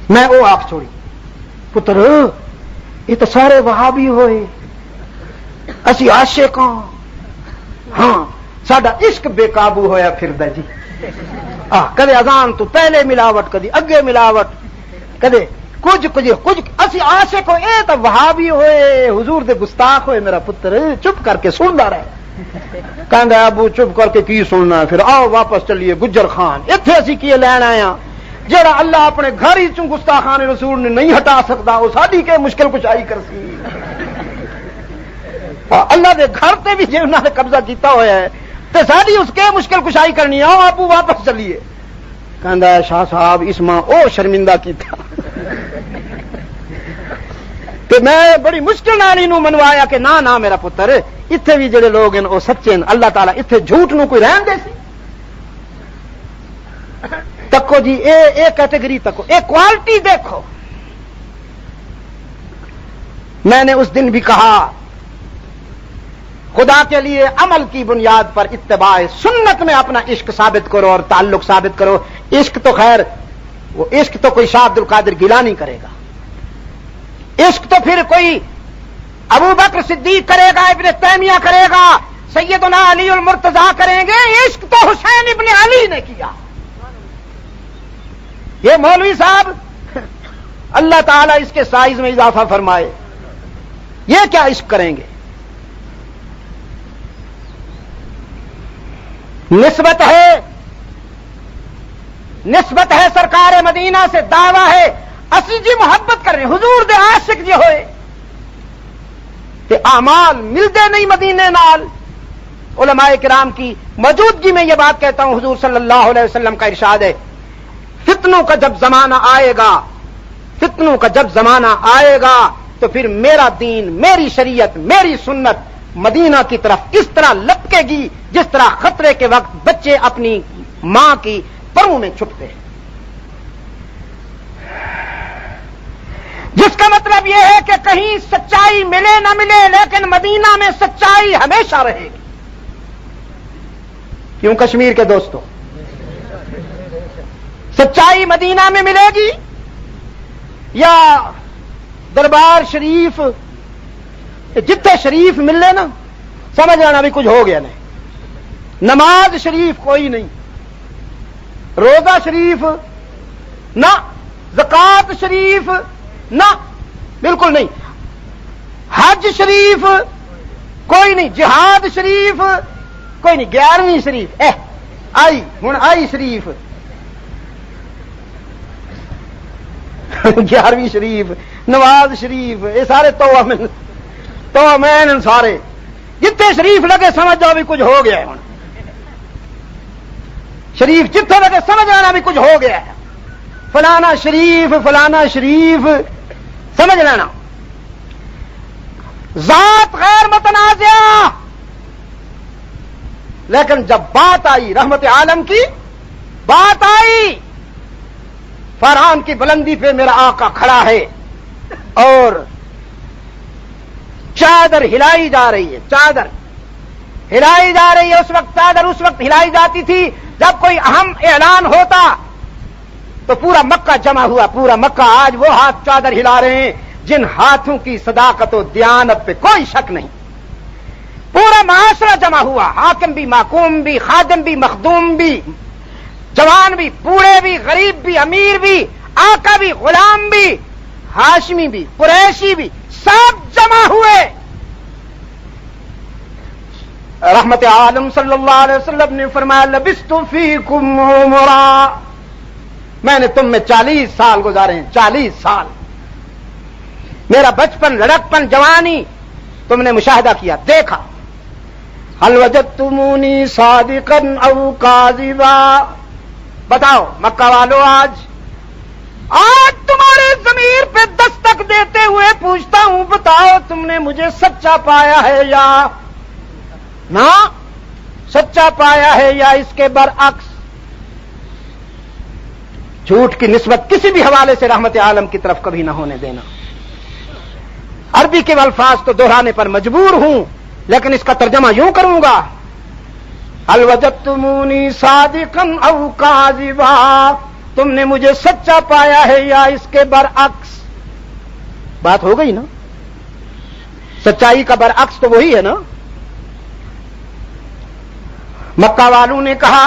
میں وہ آخ چھوڑی پتر یہ تو سارے وہابی ہوئے اسی عاشق ہاں ساڈا عشق بے قابو ہویا پھردا جی، کدے اذان تو پہلے ملاوٹ کدی اگے ملاوٹ کدے کچھ اسی عاشق ہو، اے تو وہابی ہوئے حضور دے گستاخ ہوئے میرا پتر چپ کر کے سندا رہے۔ کہندا ابو چپ کر کے کی سننا، پھر آؤ واپس چلیے گجر خان ایتھے اسی کی لین آئے ہاں جڑا اللہ اپنے گھر ہی چوں گستاخان رسول نے نہیں ہٹا سکتا وہ ساڈی کے مشکل کشائی کرسی۔ اللہ دے گھر تے بھی جے انہاں نے قبضہ کیتا ہویا ہے تے ساڈی اس کے مشکل کشائی کرنی ہے، ابو واپس چلیے۔ کہندا شاہ صاحب اس ماں او شرمندہ کیتا تے میں بڑی مشکل نال انہوں منوایا کہ نہ میرا پتر اتنے بھی جڑے لوگ ہیں وہ سچے ہیں، اللہ تعالیٰ اتنے جھوٹ نو کوئی رہن دے سی؟ تکو جی اے کیٹیگری تکو، اے کوالٹی دیکھو۔ میں نے اس دن بھی کہا خدا کے لیے عمل کی بنیاد پر اتباع سنت میں اپنا عشق ثابت کرو اور تعلق ثابت کرو۔ عشق تو خیر وہ عشق تو کوئی شاہ عبد القادر گیلانی کرے گا، عشق تو پھر کوئی ابو بکر صدیق کرے گا، ابن تیمیہ کرے گا، سیدنا علی المرتضیٰ کریں گے، عشق تو حسین ابن علی نے کیا۔ یہ مولوی صاحب اللہ تعالیٰ اس کے سائز میں اضافہ فرمائے، یہ کیا عشق کریں گے؟ نسبت ہے سرکار مدینہ سے، دعویٰ ہے اسی جی محبت کر رہے حضور دے عاشق جی ہوئے تے اعمال ملدے نہیں مدینے نال۔ علماء کرام کی موجودگی میں یہ بات کہتا ہوں، حضور صلی اللہ علیہ وسلم کا ارشاد ہے فتنوں کا جب زمانہ آئے گا تو پھر میرا دین، میری شریعت، میری سنت مدینہ کی طرف اس طرح لپکے گی جس طرح خطرے کے وقت بچے اپنی ماں کی پروں میں چھپتے ہیں، جس کا مطلب یہ ہے کہ کہیں سچائی ملے نہ ملے لیکن مدینہ میں سچائی ہمیشہ رہے گی۔ کیوں کشمیر کے دوستوں؟ سچائی مدینہ میں ملے گی یا دربار شریف جتنے شریف ملے نا سمجھ آنا بھی کچھ ہو گیا نہیں، نماز شریف کوئی نہیں، روزہ شریف نہ، زکات شریف نہ، بالکل نہیں، حج شریف کوئی نہیں، جہاد شریف کوئی نہیں، 11ویں شریف آئی ہوں آئی شریف 11ویں شریف، نواز شریف، یہ سارے تو میں سارے جتنے شریف لگے سمجھ جاؤ بھی کچھ ہو گیا ہے، شریف جتنے لگے سمجھ آنا بھی کچھ ہو گیا ہے، فلانا شریف سمجھ لینا۔ ذات غیر متنازعہ، لیکن جب بات آئی رحمت عالم کی، بات آئی فرحان کی بلندی پہ میرا آقا کھڑا ہے اور چادر ہلائی جا رہی ہے، چادر ہلائی جا رہی ہے، اس وقت چادر اس وقت ہلائی جاتی تھی جب کوئی اہم اعلان ہوتا تو پورا مکہ جمع ہوا، پورا مکہ آج وہ ہاتھ چادر ہلا رہے ہیں جن ہاتھوں کی صداقت و دیانت پہ کوئی شک نہیں۔ پورا معاشرہ جمع ہوا، حاکم بھی، محکوم بھی، خادم بھی، مخدوم بھی، جوان بھی، بوڑھے بھی، غریب بھی، امیر بھی، آقا بھی، غلام بھی، ہاشمی بھی، قریشی بھی، سب جمع ہوئے۔ رحمت عالم صلی اللہ علیہ وسلم نے فرمایا لبثت فیکم عمرا، میں نے تم میں 40 سال گزارے ہیں، 40 سال، میرا بچپن، لڑکپن، جوانی تم نے مشاہدہ کیا، دیکھا۔ هل وجدتمونی صادقا او کاذبا، بتاؤ مکہ والو، آج تمہارے ضمیر پہ دستک دیتے ہوئے پوچھتا ہوں، بتاؤ تم نے مجھے سچا پایا ہے یا نہ سچا پایا ہے، یا اس کے برعکس؟ جھوٹ کی نسبت کسی بھی حوالے سے رحمت عالم کی طرف کبھی نہ ہونے دینا۔ عربی کے الفاظ تو دہرانے پر مجبور ہوں، لیکن اس کا ترجمہ یوں کروں گا، هل وجدتمونی صادقا او کاذبا، تم نے مجھے سچا پایا ہے یا اس کے برعکس؟ بات ہو گئی نا، سچائی کا برعکس تو وہی ہے نا۔ مکہ والوں نے کہا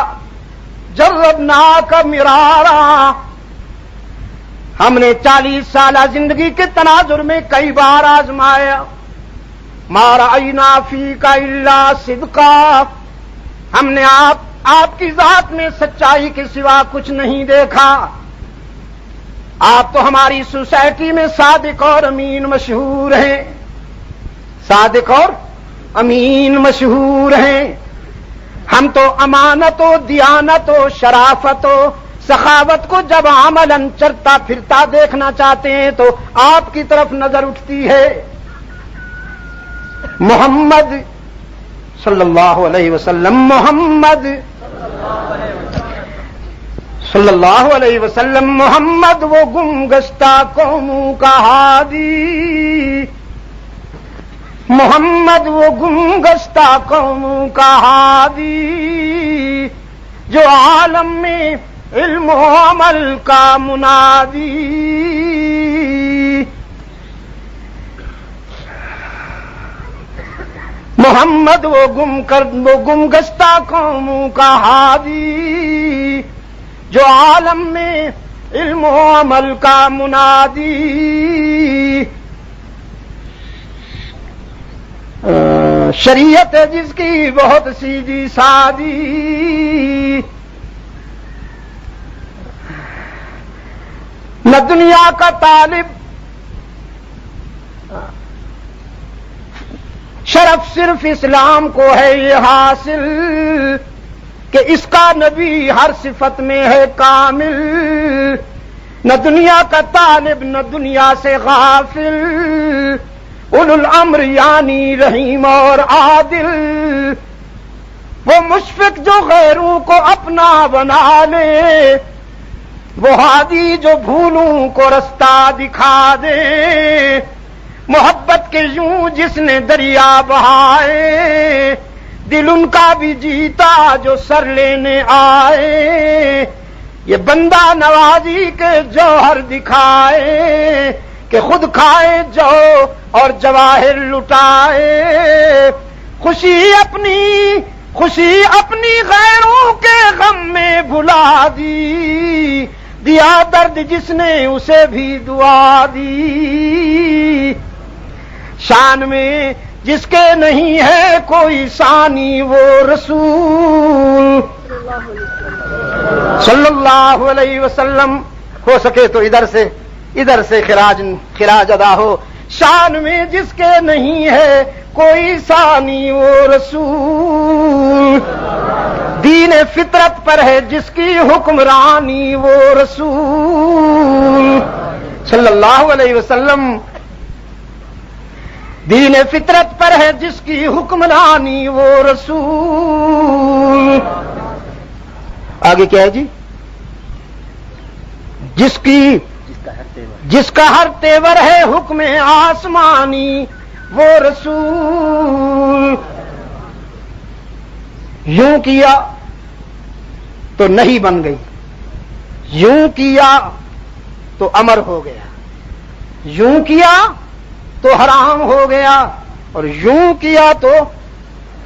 جربناک مرارا، ہم نے 40 سالہ زندگی کے تناظر میں کئی بار آزمایا، ما رأینا فیک الا صدقا، ہم نے آپ کی ذات میں سچائی کے سوا کچھ نہیں دیکھا، آپ تو ہماری سوسائٹی میں صادق اور امین مشہور ہیں، صادق اور امین مشہور ہیں، ہم تو امانت و دیانت و شرافت و سخاوت کو جب عملاً چرتا پھرتا دیکھنا چاہتے ہیں تو آپ کی طرف نظر اٹھتی ہے۔ محمد صلی اللہ علیہ وسلم، محمد صلی اللہ علیہ وسلم، محمد وہ گم گشتہ قوموں کا ہادی، محمد وہ گم گشتہ قوموں کا ہادی، جو عالم میں علم و عمل کا منادی، محمد وہ گم گشتہ قوموں کا ہادی، جو عالم میں علم و عمل کا منادی، شریعت ہے جس کی بہت سیدھی سادی، نہ دنیا کا طالب، شرف صرف اسلام کو ہے یہ حاصل کہ اس کا نبی ہر صفت میں ہے کامل، نہ دنیا کا طالب نہ دنیا سے غافل، اولو الامر یعنی رحیم اور عادل، وہ مشفق جو غیروں کو اپنا بنا لے، وہ ہادی جو بھولوں کو رستہ دکھا دے، محبت کے یوں جس نے دریا بہائے، دل ان کا بھی جیتا جو سر لینے آئے، یہ بندہ نوازی کے جوہر دکھائے کہ خود کھائے جو اور جواہر لٹائے، خوشی اپنی غیروں کے غم میں بھلا دی، دیا درد جس نے اسے بھی دعا دی، شان میں جس کے نہیں ہے کوئی ثانی وہ رسول صلی اللہ علیہ وسلم، ہو سکے تو ادھر سے خراج ادا ہو، شان میں جس کے نہیں ہے کوئی ثانی وہ رسول، دین فطرت پر ہے جس کی حکمرانی وہ رسول صلی اللہ علیہ وسلم، دین فطرت پر ہے جس کی حکمرانی وہ رسول۔ آگے کیا ہے جی؟ جس کا ہر تیور ہے حکم آسمانی وہ رسول، یوں کیا تو نہیں بن گئی، یوں کیا تو امر ہو گیا، یوں کیا تو حرام ہو گیا، اور یوں کیا تو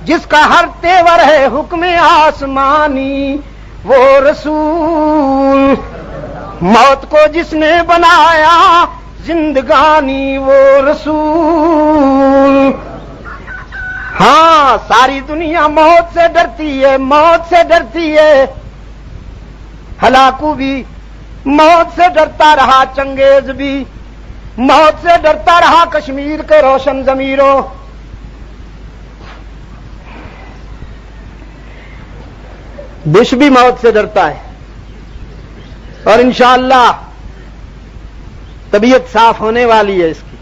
جس کا ہر تیور ہے حکم آسمانی وہ رسول، موت کو جس نے بنایا زندگانی وہ رسول۔ ہاں ساری دنیا موت سے ڈرتی ہے، موت سے ڈرتی ہے، ہلاکو بھی موت سے ڈرتا رہا، چنگیز بھی موت سے ڈرتا رہا، کشمیر کے روشن ضمیروں۔ بش بھی موت سے ڈرتا ہے، اور انشاءاللہ طبیعت صاف ہونے والی ہے اس کی۔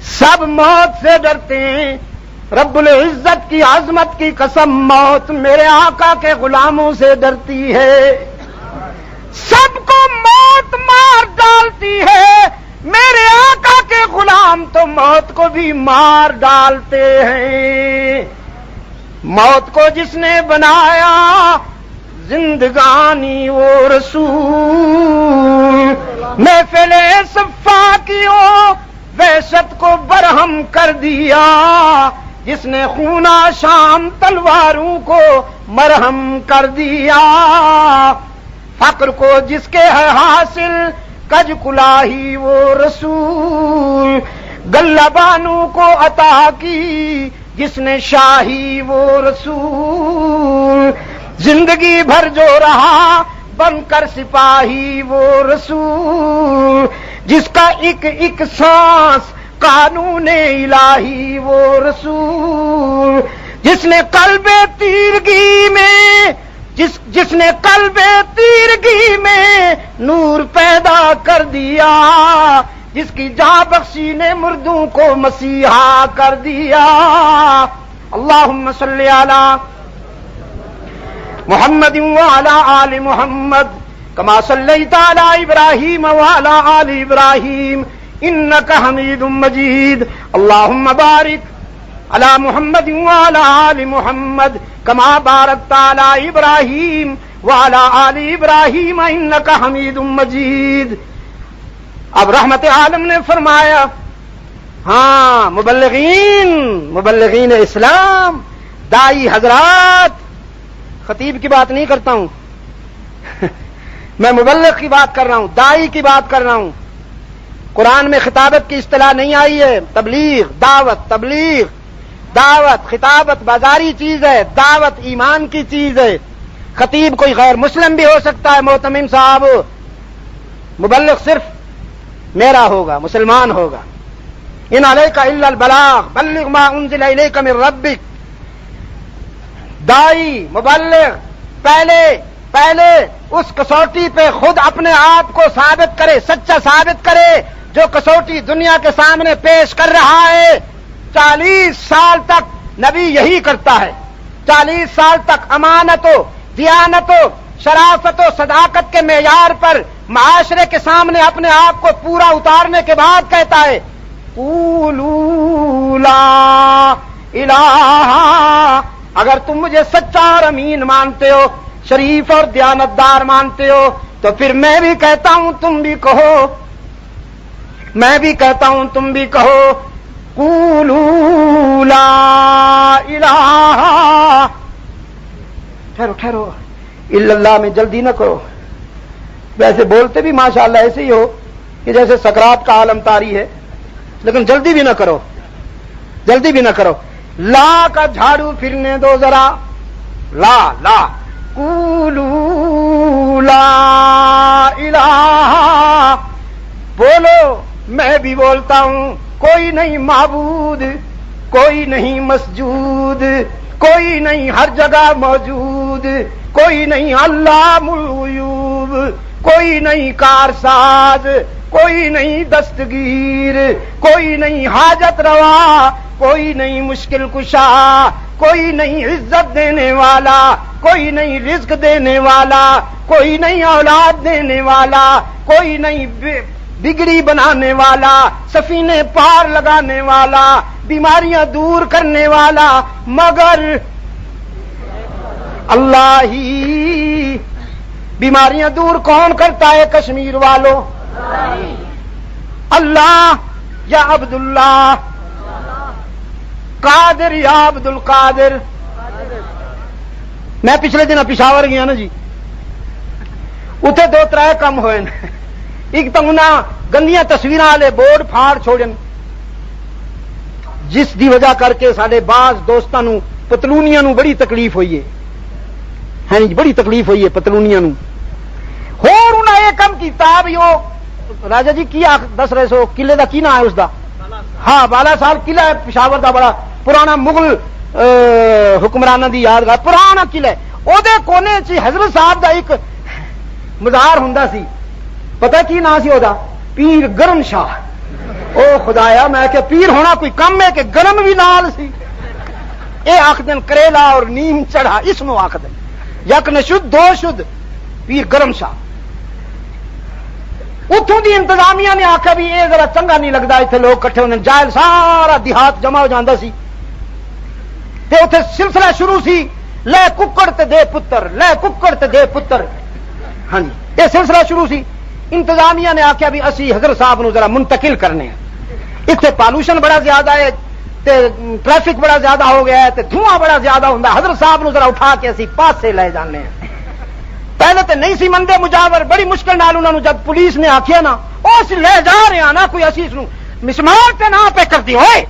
سب موت سے ڈرتے ہیں، رب العزت کی عظمت کی قسم موت میرے آقا کے غلاموں سے ڈرتی ہے۔ سب کو موت مار ڈالتی ہے، میرے آقا کے غلام تو موت کو بھی مار ڈالتے ہیں۔ موت کو جس نے بنایا زندگانی وہ رسول، محفل صفا کیوں وحشت کو برہم کر دیا، جس نے خونہ شام تلواروں کو مرہم کر دیا۔ فقر کو جس کے ہے حاصل کج کلاہی وہ رسول، گلہ بانو کو عطا کی جس نے شاہی وہ رسول، زندگی بھر جو رہا بن کر سپاہی وہ رسول، جس کا ایک ایک سانس قانون الہی وہ رسول، جس نے قلب تیرگی میں جس نے قلب تیرگی میں نور پیدا کر دیا، جس کی جاں بخشی نے مردوں کو مسیحا کر دیا۔ اللہم صلی علی محمد وعلی آل محمد کما صلیت علی ابراہیم وعلی آل ابراہیم انک حمید مجید۔ اللہم بارک علی محمد وعلی آل محمد کما بارکت علی ابراہیم وعلی آل ابراہیم انک حمید مجید۔ اب رحمت عالم نے فرمایا، ہاں مبلغین اسلام، دائی حضرات، خطیب کی بات نہیں کرتا ہوں میں مبلغ کی بات کر رہا ہوں، دائی کی بات کر رہا ہوں۔ قرآن میں خطابت کی اصطلاح نہیں آئی ہے، تبلیغ، دعوت، تبلیغ، دعوت، خطابت بازاری چیز ہے، دعوت ایمان کی چیز ہے۔ خطیب کوئی غیر مسلم بھی ہو سکتا ہے، محتمم صاحب، مبلغ صرف میرا ہوگا، مسلمان ہوگا۔ ان علیک الا البلاغ بلغ ما انزل الیک من ربک۔ دائی، مبلغ پہلے اس کسوٹی پہ خود اپنے آپ کو ثابت کرے، سچا ثابت کرے، جو کسوٹی دنیا کے سامنے پیش کر رہا ہے۔ 40 سال تک نبی یہی کرتا ہے، 40 سال تک امانت و دیانت و شرافت و صداقت کے معیار پر معاشرے کے سامنے اپنے آپ کو پورا اتارنے کے بعد کہتا ہے، قولوا لا الہ، اگر تم مجھے سچا اور امین مانتے ہو، شریف اور دیانتدار مانتے ہو، تو پھر میں بھی کہتا ہوں تم بھی کہو، میں بھی کہتا ہوں تم بھی کہو، قولوا لا الہ۔ ٹھہرو الا اللہ میں جلدی نہ کرو، ویسے بولتے بھی ماشاءاللہ ایسے ہی ہو کہ جیسے سکرات کا عالم طاری ہے، لیکن جلدی بھی نہ کرو، لا کا جھاڑو پھرنے دو ذرا، لا قولوا لا الہ، بولو، میں بھی بولتا ہوں، کوئی نہیں معبود، کوئی نہیں مسجود، کوئی نہیں ہر جگہ موجود، کوئی نہیں علام الغیوب، کوئی نہیں کارساز، کوئی نہیں دستگیر، کوئی نہیں حاجت روا، کوئی نہیں مشکل کشا، کوئی نہیں عزت دینے والا، کوئی نہیں رزق دینے والا، کوئی نہیں اولاد دینے والا، کوئی نہیں بگڑی بنانے والا، سفینے پار لگانے والا، بیماریاں دور کرنے والا، مگر اللہ ہی۔ بیماریاں دور کون کرتا ہے کشمیر والوں؟ اللہ یا عبداللہ؟ قادر یا عبد القادر. میں پچھلے دن پشاور گیا نا جی, اتنے 2-3 کام ہوئے. ایک تو انہاں گندیاں تصویراں والے بورڈ پھاڑ چھوڑن, جس دی وجہ کر کے سارے بعض دوستاں نو پتلونیاں نو بڑی تکلیف ہوئی ہے. ہاں جی, بڑی تکلیف ہوئی ہے پتلونیاں نو. اور انہاں یہ کم کیتا بھی وہ راجا جی کی دس رہے سو قلعے دا کی نام ہے اس دا؟ ہاں, بالا سال قلعہ ہے پشاور دا, بڑا پرانا مغل حکمرانہ دی یادگار, پرانا قلعہ. او دے کونے چ حضرت صاحب دا ایک مزار ہوندا سی, پتہ کی نام سی او دا؟ پیر گرم شاہ. او خدایا, میں کہ پیر ہونا کوئی کم ہے کہ گرم بھی نال سی. اے آخ دن کریلا اور نیم چڑھا, اس نو آخ دن یک نشد دو شد پیر گرم شاہ. اتوں دی انتظامیہ نے آخیا بھی یہ ذرا چنگا نہیں لگتا اتنے لوگ کٹھے ہونے, جائل سارا دیہات جمع ہو جاتا سی. تے اتنے سلسلہ شروع سی, لے ککڑ تے دے پتر, لے ککڑ تے دے پتر. ہاں جی, یہ سلسلہ شروع سی. انتظامیہ نے آخیا بھی اسی حضرت صاحب نو ذرا منتقل کرنے ہیں, اتنے پالوشن بڑا زیادہ ہے, تے ٹریفک بڑا زیادہ ہو گیا ہے, تے دھواں بڑا زیادہ ہوتا, حضرت صاحب نو ذرا اٹھا کے اسی پاس سے لے جانے ہیں. پہلے تو نہیں سی مندے مجاور, بڑی مشکل نال انہوں نے جب پولیس نے آخیا نا اس لے جا رہے ہیں نا, کوئی اسی اس مسمار تے نہ پہ کرتی ہوئے.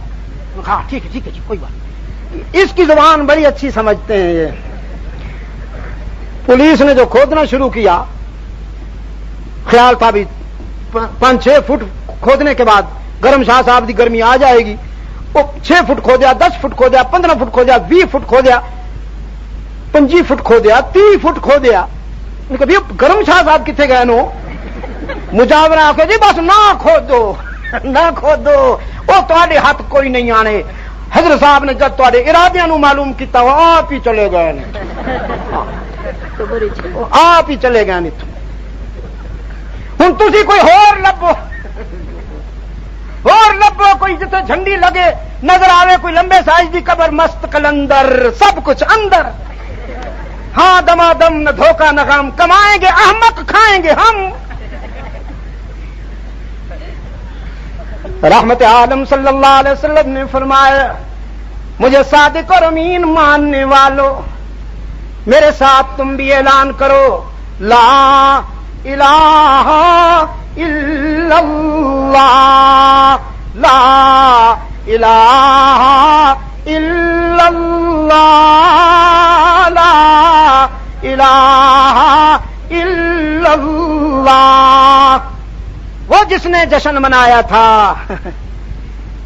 ہاں ٹھیک ہے جی, کوئی بات. اس کی زبان بڑی اچھی سمجھتے ہیں یہ. پولیس نے جو کھودنا شروع کیا, خیال تھا بھی 5-6 فٹ کھودنے کے بعد گرم شاہ صاحب دی گرمی آ جائے گی. وہ 6 فٹ کھودیا, 10 فٹ کھودیا, 15 فٹ کھودیا, 20 فٹ کھودیا, 25 فٹ کھودیا, 30 فٹ کھودیا. کبھی گرم شاہ صاحب کتنے گئے نو؟ مجاور آخو جی بس نہ کھودو, نہ کھودو, وہ تے ہاتھ کوئی نہیں آنے. حضرت صاحب نے جب تے ارادیاں نو معلوم کیتا, وہ آپ ہی چلے گئے, آپ ہی چلے گئے. ہوں تھی کوئی ہور لبو, اور لبو کوئی جتے جھنڈی لگے نظر آوے, کوئی لمبے سائز دی قبر, مست کلندر, سب کچھ اندر. ہاں دما دم نہ دھوکہ نہ غم, کمائیں گے احمق کھائیں گے ہم. رحمت عالم صلی اللہ علیہ وسلم نے فرمایا, مجھے صادق اور امین ماننے والوں, میرے ساتھ تم بھی اعلان کرو, لا الہ الا اللہ, لا الہ الا اللہ, لا الہ الا اللہ. وہ جس نے جشن منایا تھا,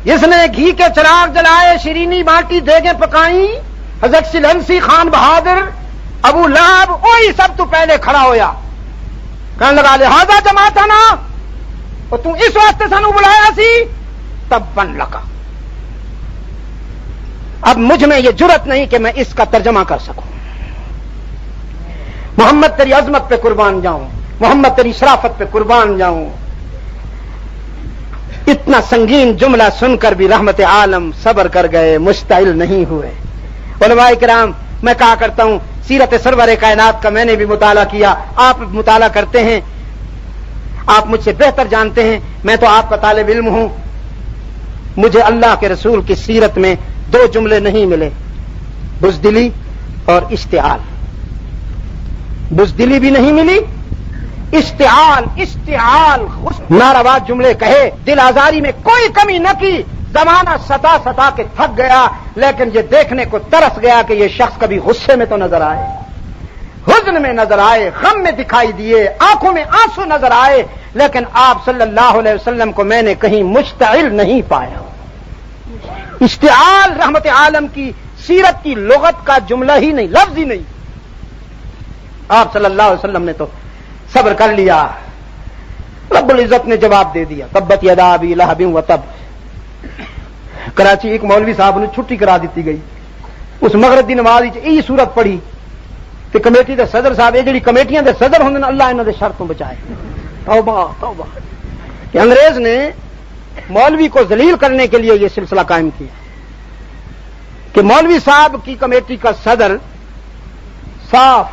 جس نے گھی کے چراغ جلائے, شیرینی باٹی دیگیں پکائیں, حضرت ایکسیلنسی خان بہادر ابو لہب, وہی سب تو پہلے کھڑا ہویا, کہنے لگا لہذا جماعتا نا, اور تم اس واسطے سانو بلایا سی, تب بن لگا. اب مجھ میں یہ جرت نہیں کہ میں اس کا ترجمہ کر سکوں. محمد تیری عظمت پہ قربان جاؤں, محمد تیری شرافت پہ قربان جاؤں. اتنا سنگین جملہ سن کر بھی رحمت عالم صبر کر گئے, مشتعل نہیں ہوئے. علماء کرام, میں کہا کرتا ہوں سیرت سرور کائنات کا میں نے بھی مطالعہ کیا, آپ مطالعہ کرتے ہیں, آپ مجھ سے بہتر جانتے ہیں, میں تو آپ کا طالب علم ہوں. مجھے اللہ کے رسول کی سیرت میں 2 جملے نہیں ملے, بزدلی اور اشتعال. بزدلی بھی نہیں ملی, اشتعال ناروا جملے کہے, دل آزاری میں کوئی کمی نہ کی. زمانہ ستا کے تھک گیا, لیکن یہ دیکھنے کو ترس گیا کہ یہ شخص کبھی غصے میں تو نظر آئے, حزن میں نظر آئے, غم میں دکھائی دیے, آنکھوں میں آنسو نظر آئے, لیکن آپ صلی اللہ علیہ وسلم کو میں نے کہیں مشتعل نہیں پایا. اشتعال رحمت عالم کی سیرت کی لغت کا جملہ ہی نہیں, لفظ ہی نہیں. آپ صلی اللہ علیہ وسلم نے تو صبر کر لیا. رب العزت نے جواب دے دیا, تبت یدا ابی لہب وتب. کراچی ایک مولوی صاحب نے چھٹی کرا دیتی گئی, اس مغرب دی نماز یہی سورت پڑھی, تے کمیٹی دے صدر صاحب, یہ جڑی کمیٹیاں دے صدر ہوندے نے, اللہ انہاں دے شر تو بچائے. توبہ توبہ. کہ انگریز نے مولوی کو ذلیل کرنے کے لیے یہ سلسلہ قائم کیا کہ مولوی صاحب کی کمیٹی کا صدر صاف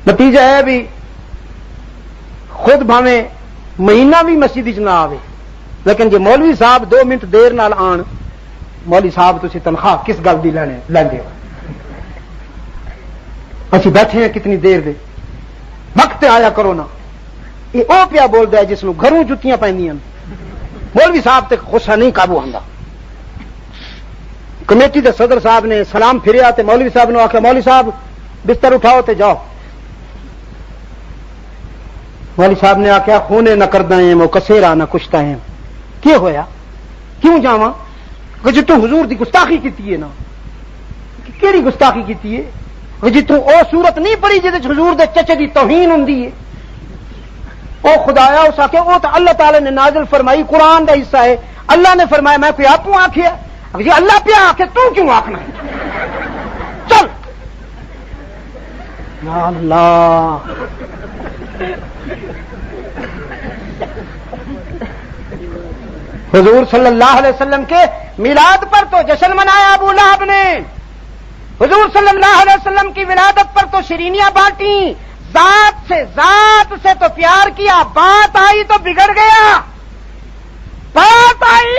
نتیجہ ہے بھی خود بھاویں مہینہ بھی مسجد چ نہ آوے، لیکن جی مولوی صاحب 2 منٹ دیر نال آن، مولوی صاحب تسی تنخواہ کس گل دی لیندے ہو؟ اسی بیٹھے ہیں کتنی دیر دے، وقت آیا کرو نا۔ یہ او پیا بولدا ہے جس نو گھروں جتیاں پیندیاں، مولوی صاحب تے غصہ نہیں قابو آندا۔ کمیٹی دے صدر صاحب نے سلام پھریا تے مولوی صاحب نے آخیا مولوی صاحب بستر اٹھاؤ تے جاؤ۔ مولوی صاحب نے آخیا خونے نہ کردا ہے وہ کسیرا نہ کشتا ہے، کی ہویا کیوں جاواں کہ جی تو حضور دی گستاخی کیتی ہے نا، کیڑی گستاخی کیتی ہے جی تو او صورت نہیں پڑھی جے حضور دے چچے دی توہین ہوندی ہے؟ او خدایا اس آخیا او تو اللہ تعالی نے نازل فرمائی، قرآن دا حصہ ہے، اللہ نے فرمایا میں کوئی آپ آخیا جی اللہ پہ آخے تو کیوں آخنا ہے؟ چل یا اللہ، حضور صلی اللہ علیہ وسلم کے میلاد پر تو جشن منایا ابو لہب نے، حضور صلی اللہ علیہ وسلم کی ولادت پر تو شرینیاں بانٹی، ذات سے تو پیار کیا، بات آئی تو بگڑ گیا، بات آئی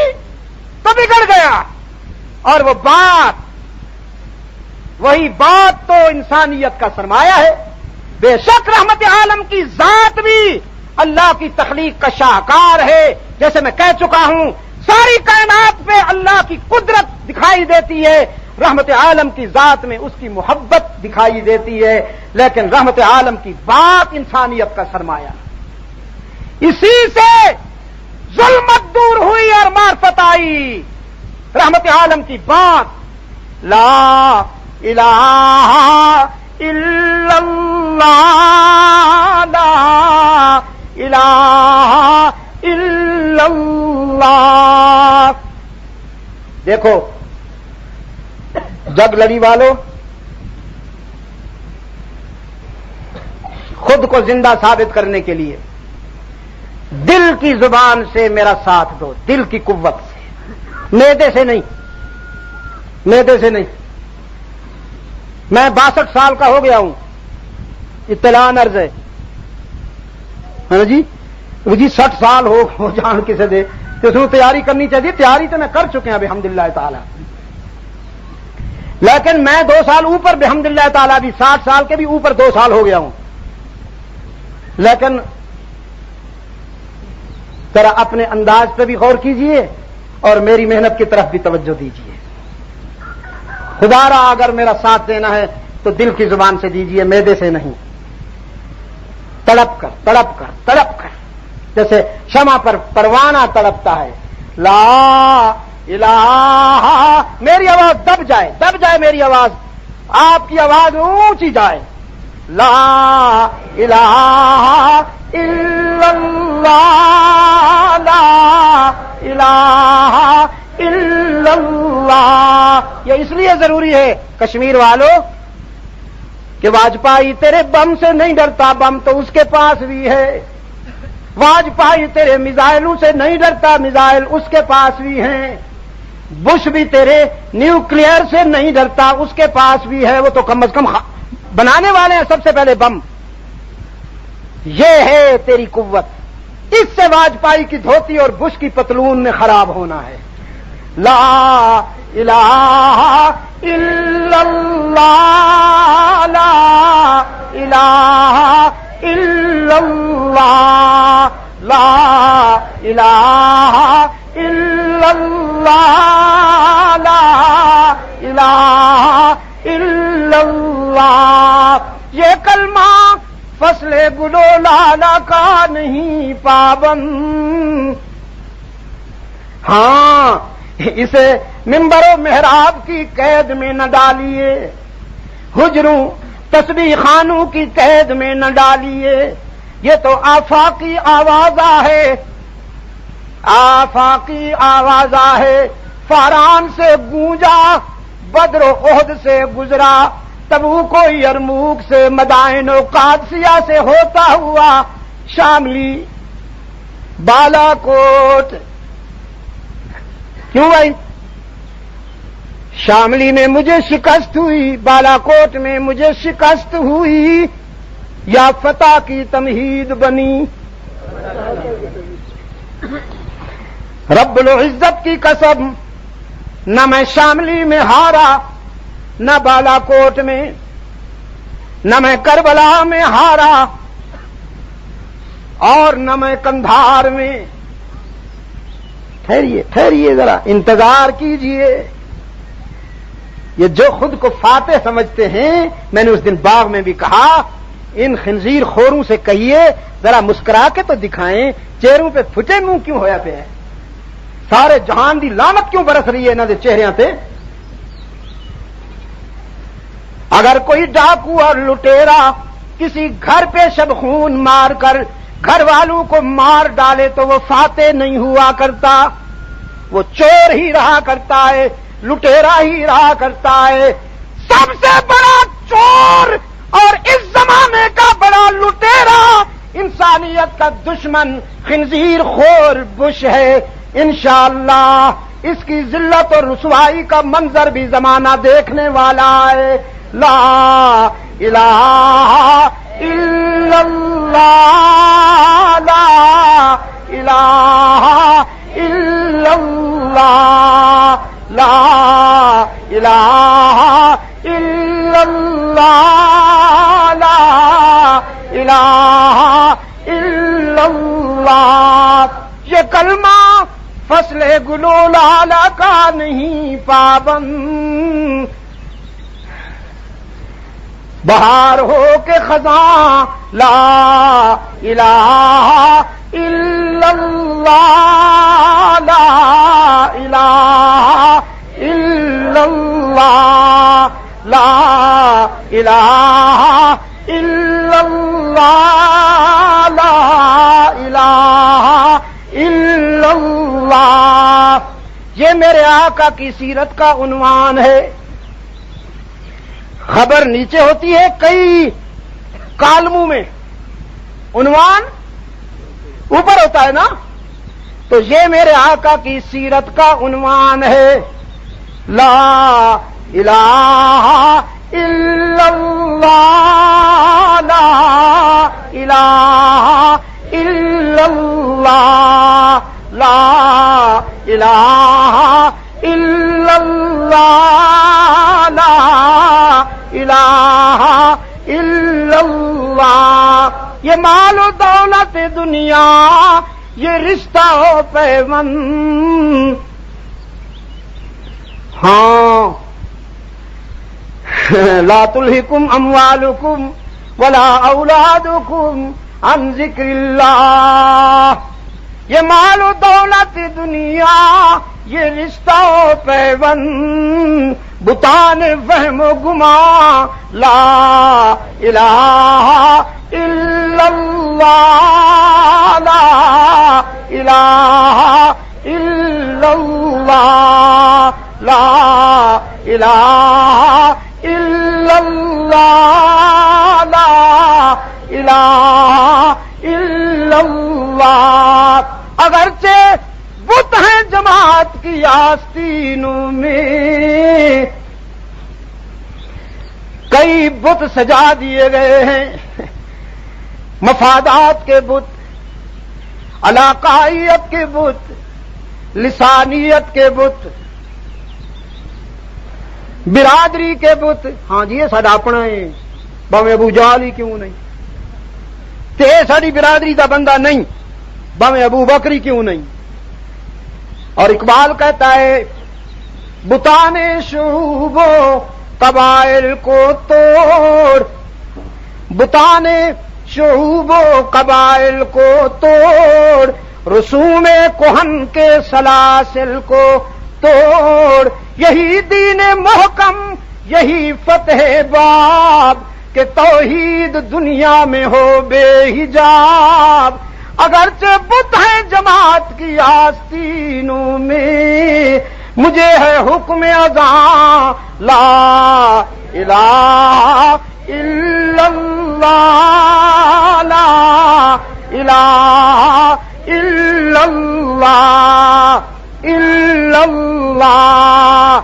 تو بگڑ گیا، اور وہ بات، وہی بات تو انسانیت کا سرمایہ ہے۔ بے شک رحمت عالم کی ذات بھی اللہ کی تخلیق کا شاہکار ہے، جیسے میں کہہ چکا ہوں ساری کائنات پہ اللہ کی قدرت دکھائی دیتی ہے، رحمت عالم کی ذات میں اس کی محبت دکھائی دیتی ہے، لیکن رحمت عالم کی بات انسانیت کا سرمایہ، اسی سے ظلمت دور ہوئی اور معرفت آئی۔ رحمت عالم کی بات لا الہ الا اللہ، لا الہ الا اللہ۔ دیکھو جگ لڑی والو، خود کو زندہ ثابت کرنے کے لیے دل کی زبان سے میرا ساتھ دو، دل کی قوت سے، معدے سے نہیں، معدے سے نہیں۔ میں 62 سال کا ہو گیا ہوں، اطلاع عرض ہے ہاں جی 60 سال ہو جان کسے دے تو اس میں تیاری کرنی چاہیے، تیاری تو میں کر چکے ہیں بحمدللہ تعالی، لیکن میں 2 سال اوپر بحمدللہ تعالی بھی 60 سال کے بھی اوپر 2 سال ہو گیا ہوں، لیکن ذرا اپنے انداز پہ بھی غور کیجئے اور میری محنت کی طرف بھی توجہ دیجئے۔ خدا را اگر میرا ساتھ دینا ہے تو دل کی زبان سے دیجئے، معدے سے نہیں، تڑپ کر تڑپ کر تڑپ کر، جیسے شمع پر پروانہ تڑپتا ہے۔ لا الہ، میری آواز دب جائے میری آواز، آپ کی آواز اونچی جائے، لا الہ الا اللہ، لا الہ الا اللہ۔ یہ اس لیے ضروری ہے کشمیر والوں کہ واجپائی تیرے بم سے نہیں ڈرتا، بم تو اس کے پاس بھی ہے، واجپائی تیرے میزائلوں سے نہیں ڈرتا، میزائل اس کے پاس بھی ہیں، بش بھی تیرے نیوکلیئر سے نہیں ڈرتا، اس کے پاس بھی ہے، وہ تو کم از کم بنانے والے ہیں سب سے پہلے بم۔ یہ ہے تیری قوت، اس سے واجپائی کی دھوتی اور بش کی پتلون میں خراب ہونا ہے۔ لا الہ الا اللہ، لا الہ الا اللہ، لا الہ الا اللہ، لا الہ الا اللہ۔ یہ کلمہ فصل گل و لالا کا نہیں پابند، ہاں اسے منبر و محراب کی قید میں نہ ڈالیے، حجروں تسبیح خانوں کی قید میں نہ ڈالیے، یہ تو آفاقی آوازہ ہے، آفاقی آوازہ ہے۔ فاران سے گونجا، بدر و احد سے گزرا، تبوک و یرموک سے، مدائن و قادسیہ سے ہوتا ہوا شاملی بالا کوٹ۔ کیوں بھائی؟ شاملی میں مجھے شکست ہوئی، بالا کوٹ میں مجھے شکست ہوئی، یا فتح کی تمہید بنی، رب العزت کی قسم، نہ میں شاملی میں ہارا، نہ بالا کوٹ میں، نہ میں کربلا میں ہارا، اور نہ میں کندھار میں۔ ٹھہریے ٹھہریے، ذرا انتظار کیجئے۔ یہ جو خود کو فاتح سمجھتے ہیں، میں نے اس دن باغ میں بھی کہا، ان خنزیر خوروں سے کہیے ذرا مسکرا کے تو دکھائیں، چہروں پہ پھٹے منہ کیوں ہویا پہ ہے؟ سارے جہان دی لعنت کیوں برس رہی ہے انہاں دے چہریاں تے؟ اگر کوئی ڈاکو اور لٹیرا کسی گھر پہ شب خون مار کر گھر والوں کو مار ڈالے تو وہ فاتح نہیں ہوا کرتا، وہ چور ہی رہا کرتا ہے، لٹیرا ہی رہا کرتا ہے۔ سب سے بڑا چور اور اس زمانے کا بڑا لٹیرا، انسانیت کا دشمن خنزیر خور بش ہے۔ انشاءاللہ اس کی ذلت اور رسوائی کا منظر بھی زمانہ دیکھنے والا ہے۔ لا الہ الا اللہ، لا الہ الا اللہ، لا الہ الا اللہ، لا الہ الا اللہ۔ یہ کلمہ فصل گلو لالا کا نہیں پابند، بہار ہو کے خزاں لا الہ الا اللہ، لا الہ الا اللہ، لا الہ الا اللہ، لا الہ الا اللہ۔ یہ میرے آقا کی سیرت کا عنوان ہے۔ خبر نیچے ہوتی ہے کئی کالموں میں، عنوان اوپر ہوتا ہے نا، تو یہ میرے آقا کی سیرت کا عنوان ہے۔ لا الہ الا اللہ، لا الہ الا اللہ، لا الہ الا اللہ، لا الہ الا اللہ۔ یہ مال و دولت دنیا، یہ رشتہ و پیوند، ہاں لا تلہکم اموالکم ولا اولادکم عن ذکر اللہ۔ یہ مال و دولت دنیا، یہ رشتہ و پیوند، بتان وہم و گمان، لا الہ الا اللہ، لا الہ الا اللہ، لا الہ الا اللہ، لا الہ الا اللہ۔ اگرچہ بت ہیں جماعت کی آستینوں میں، کئی بت سجا دیے گئے ہیں، مفادات کے بت، علاقائیت کے بت، لسانیت کے بت، برادری کے بت۔ ہاں جی یہ ساڈا اپنا ہے، باویں ابو جہل ہی کیوں نہیں، تے ساڈی برادری دا بندہ نہیں، باویں ابو بکر ہی کیوں نہیں۔ اور اقبال کہتا ہے بتان شعوب و قبائل کو توڑ، بتان شعوب و قبائل کو توڑ، رسوم کہن کے سلاسل کو توڑ، یہی دین محکم، یہی فتح باب، کہ توحید دنیا میں ہو بے حجاب۔ اگرچہ بت ہے جماعت کی آستینوں میں، مجھے ہے حکم اذاں، لا الہ الا اللہ، لا الہ الا اللہ، الا اللہ۔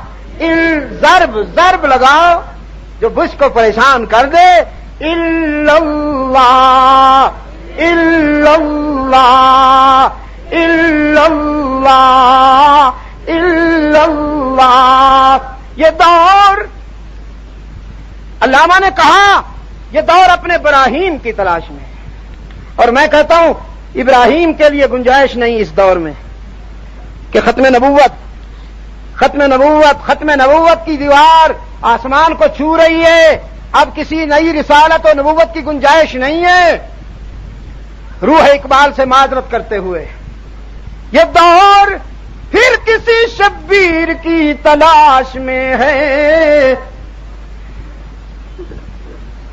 ضرب لگاؤ جو بش کو پریشان کر دے، الا اللہ، الا اللہ۔ اللہ الا اللہ الا اللہ. یہ دور علامہ نے کہا یہ دور اپنے ابراہیم کی تلاش میں ہے، اور میں کہتا ہوں ابراہیم کے لیے گنجائش نہیں اس دور میں کہ ختم نبوت کی دیوار آسمان کو چھو رہی ہے. اب کسی نئی رسالت و نبوت کی گنجائش نہیں ہے. روح اقبال سے معذرت کرتے ہوئے یہ دور پھر کسی شبیر کی تلاش میں ہے.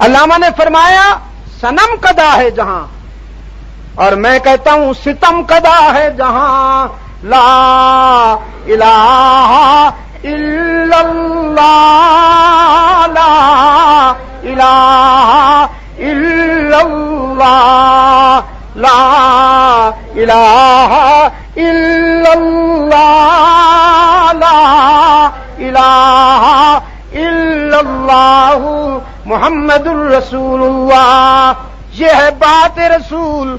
علامہ نے فرمایا صنم کدا ہے جہاں، اور میں کہتا ہوں ستم کدا ہے جہاں. لا الہ الا اللہ لا الہ الا اللہ لا الہ الا اللہ لا الہ الا اللہ محمد الرسول اللہ. یہ ہے بات رسول.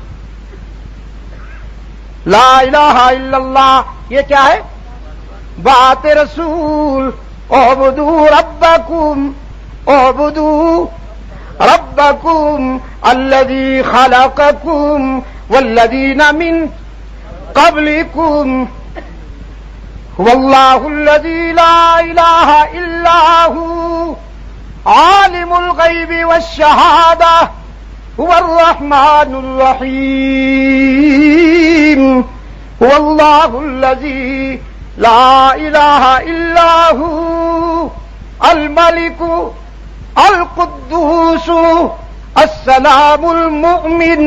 لا الہ الا اللہ یہ کیا ہے؟ بات رسول. اعبدوا ربکم الذی خلقکم والذین من قبلکم واللہ الذی لا الہ الا ہوا عالم الغیب والشہادہ هو الرحمن الرحیم هو اللہ الذی لا الہ الا هو الملک القدوس السلام المؤمن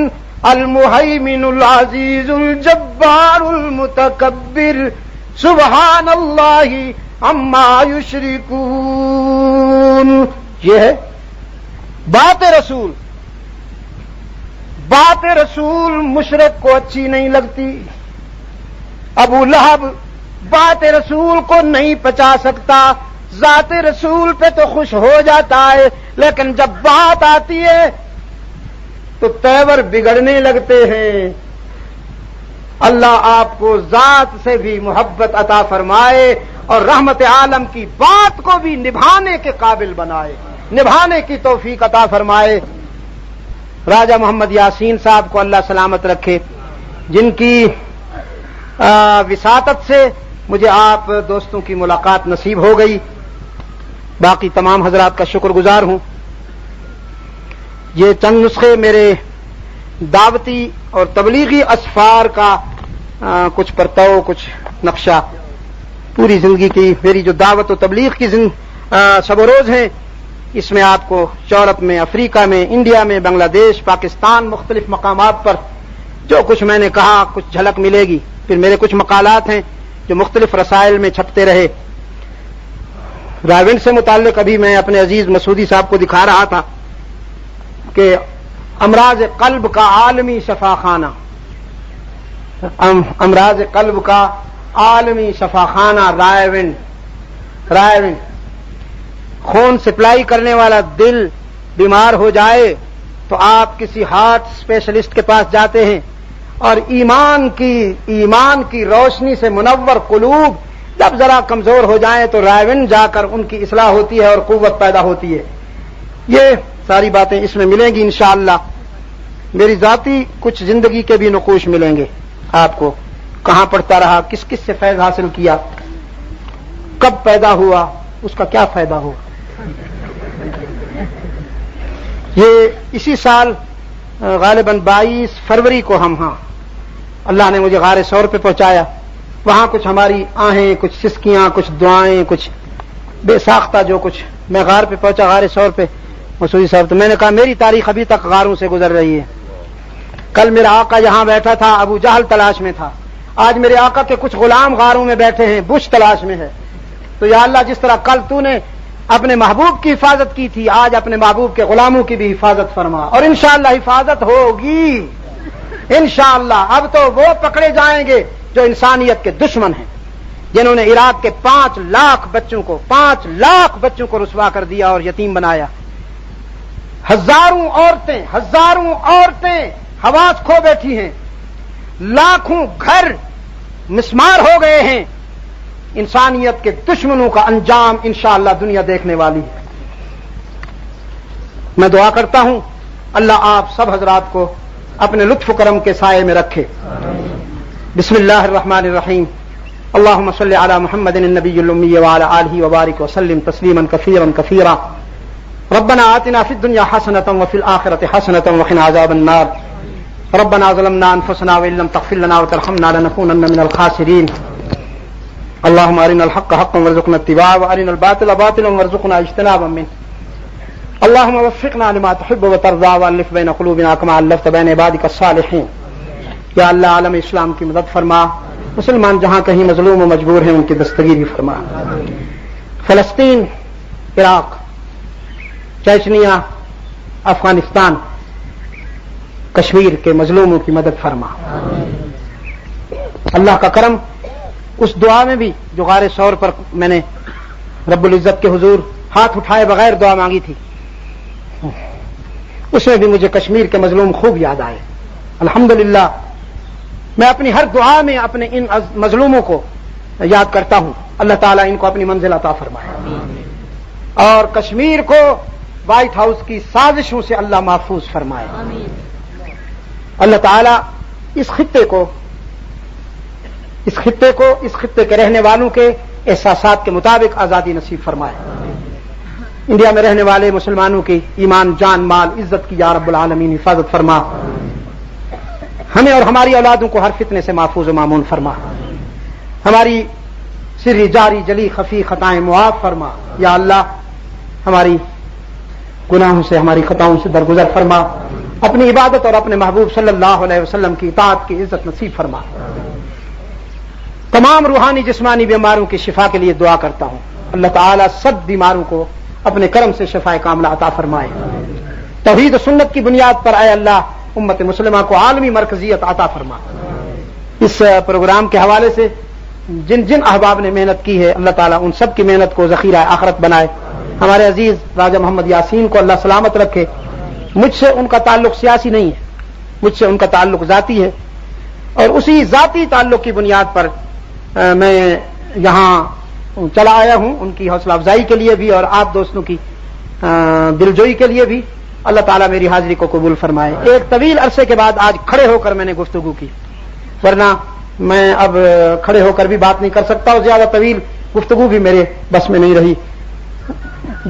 المہیمن العزیز الجبار المتکبر سبحان اللہ عما یشرکون. یہ ہے بات رسول. بات رسول مشرک کو اچھی نہیں لگتی. ابو لہب بات رسول کو نہیں پچا سکتا. ذات رسول پہ تو خوش ہو جاتا ہے، لیکن جب بات آتی ہے تو تیور بگڑنے لگتے ہیں. اللہ آپ کو ذات سے بھی محبت عطا فرمائے اور رحمت عالم کی بات کو بھی نبھانے کے قابل بنائے، نبھانے کی توفیق عطا فرمائے. راجہ محمد یاسین صاحب کو اللہ سلامت رکھے، جن کی وساطت سے مجھے آپ دوستوں کی ملاقات نصیب ہو گئی. باقی تمام حضرات کا شکر گزار ہوں. یہ چند نسخے میرے دعوتی اور تبلیغی اسفار کا کچھ پرتو، کچھ نقشہ پوری زندگی کی میری جو دعوت و تبلیغ کی شب و روز ہیں، اس میں آپ کو یورپ میں، افریقہ میں، انڈیا میں، بنگلہ دیش، پاکستان، مختلف مقامات پر جو کچھ میں نے کہا کچھ جھلک ملے گی. پھر میرے کچھ مقالات ہیں جو مختلف رسائل میں چھپتے رہے. راونڈ سے متعلق ابھی میں اپنے عزیز مسعودی صاحب کو دکھا رہا تھا کہ امراض قلب کا عالمی شفاخانہ، امراض قلب کا عالمی شفاخانہ راونڈ. خون سپلائی کرنے والا دل بیمار ہو جائے تو آپ کسی ہارٹ اسپیشلسٹ کے پاس جاتے ہیں، اور ایمان کی روشنی سے منور قلوب جب ذرا کمزور ہو جائیں تو راونڈ جا کر ان کی اصلاح ہوتی ہے اور قوت پیدا ہوتی ہے. یہ ساری باتیں اس میں ملیں گی انشاءاللہ. میری ذاتی کچھ زندگی کے بھی نقوش ملیں گے آپ کو. کہاں پڑھتا رہا، کس کس سے فیض حاصل کیا، کب پیدا ہوا، اس کا کیا فائدہ ہوا. یہ اسی سال غالباً 22 فروری کو اللہ نے مجھے غار سور پہ پہنچایا. وہاں کچھ ہماری آہیں، کچھ سسکیاں، کچھ دعائیں، کچھ بے ساختہ جو کچھ. میں غار پہ پہنچا، غار سور پہ مسعودی صاحب. تو میں نے کہا میری تاریخ ابھی تک غاروں سے گزر رہی ہے. کل میرا آقا یہاں بیٹھا تھا، ابو جہل تلاش میں تھا. آج میرے آقا کے کچھ غلام غاروں میں بیٹھے ہیں، بش تلاش میں ہے. تو یا اللہ جس طرح کل تو نے اپنے محبوب کی حفاظت کی تھی، آج اپنے محبوب کے غلاموں کی بھی حفاظت فرما. اور انشاءاللہ حفاظت ہوگی انشاءاللہ. اب تو وہ پکڑے جائیں گے جو انسانیت کے دشمن ہیں، جنہوں نے عراق کے 5 لاکھ بچوں کو رسوا کر دیا اور یتیم بنایا. ہزاروں عورتیں حواس کھو بیٹھی ہیں. لاکھوں گھر مسمار ہو گئے ہیں. انسانیت کے دشمنوں کا انجام انشاءاللہ دنیا دیکھنے والی ہے. میں دعا کرتا ہوں اللہ آپ سب حضرات کو اپنے لطف و کرم کے سائے میں رکھے. بسم اللہ الرحمن الرحیم. اللهم صل على محمد النبي الأمي وعلى آله وبارك وسلم تسليما كثيرا كثيرا. ربنا آتنا في الدنيا حسنة وفي الآخرة حسنة وقنا عذاب النار. ربنا ظلمنا أنفسنا وإن لم تغفر لنا وترحمنا لنكونن من الخاسرين. اللهم أرنا الحق حقا وارزقنا اتباعه وأرنا الباطل باطلا وارزقنا اجتنابا منه. اللهم وفقنا لما تحب وترضى وألف بين قلوبنا كما ألفت بين عبادك الصالحين. یا اللہ عالم اسلام کی مدد فرما. مسلمان جہاں کہیں مظلوم و مجبور ہیں ان کی دستگیری فرما. فلسطین، عراق، چیچنیا، افغانستان، کشمیر کے مظلوموں کی مدد فرما. اللہ کا کرم اس دعا میں بھی جو غار ثور پر میں نے رب العزت کے حضور ہاتھ اٹھائے بغیر دعا مانگی تھی، اس میں بھی مجھے کشمیر کے مظلوم خوب یاد آئے. الحمدللہ میں اپنی ہر دعا میں اپنے ان مظلوموں کو یاد کرتا ہوں. اللہ تعالیٰ ان کو اپنی منزل عطا فرمائے اور کشمیر کو وائٹ ہاؤس کی سازشوں سے اللہ محفوظ فرمائے. اللہ تعالیٰ اس خطے کے رہنے والوں کے احساسات کے مطابق آزادی نصیب فرمائے. انڈیا میں رہنے والے مسلمانوں کی ایمان، جان، مال، عزت کی یا رب العالمین حفاظت فرما. ہمیں اور ہماری اولادوں کو ہر فتنے سے محفوظ و مامون فرما. ہماری سری، جاری، جلی، خفی خطائیں معاف فرما. یا اللہ ہماری گناہوں سے، ہماری خطاؤں سے درگزر فرما. اپنی عبادت اور اپنے محبوب صلی اللہ علیہ وسلم کی اطاعت کی عزت نصیب فرما. تمام روحانی جسمانی بیماروں کی شفا کے لیے دعا کرتا ہوں. اللہ تعالیٰ سب بیماروں کو اپنے کرم سے شفا کاملہ عطا فرمائے. توحید و سنت کی بنیاد پر اے اللہ امت مسلمہ کو عالمی مرکزیت عطا فرما. اس پروگرام کے حوالے سے جن جن احباب نے محنت کی ہے اللہ تعالیٰ ان سب کی محنت کو ذخیرہ آخرت بنائے. ہمارے عزیز راجہ محمد یاسین کو اللہ سلامت رکھے. مجھ سے ان کا تعلق سیاسی نہیں ہے، مجھ سے ان کا تعلق ذاتی ہے، اور اسی ذاتی تعلق کی بنیاد پر میں یہاں چلا آیا ہوں ان کی حوصلہ افزائی کے لیے بھی اور آپ دوستوں کی دلجوئی کے لیے بھی. اللہ تعالیٰ میری حاضری کو قبول فرمائے. ایک طویل عرصے کے بعد آج کھڑے ہو کر میں نے گفتگو کی، ورنہ میں اب کھڑے ہو کر بھی بات نہیں کر سکتا اور زیادہ طویل گفتگو بھی میرے بس میں نہیں رہی.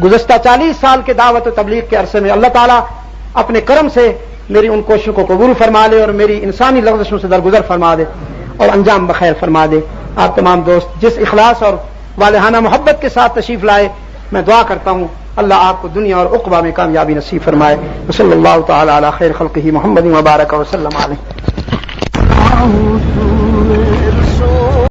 گزشتہ 40 سال کے دعوت و تبلیغ کے عرصے میں اللہ تعالیٰ اپنے کرم سے میری ان کوششوں کو قبول فرما لے اور میری انسانی لغزشوں سے درگزر فرما دے اور انجام بخیر فرما دے. آپ تمام دوست جس اخلاص اور والہانہ محبت کے ساتھ تشریف لائے، میں دعا کرتا ہوں اللہ آپ کو دنیا اور عقبہ میں کامیابی نصیب فرمائے. صلی اللہ تعالی علی خیر خلقہ محمد وبارک وسلم علیہ.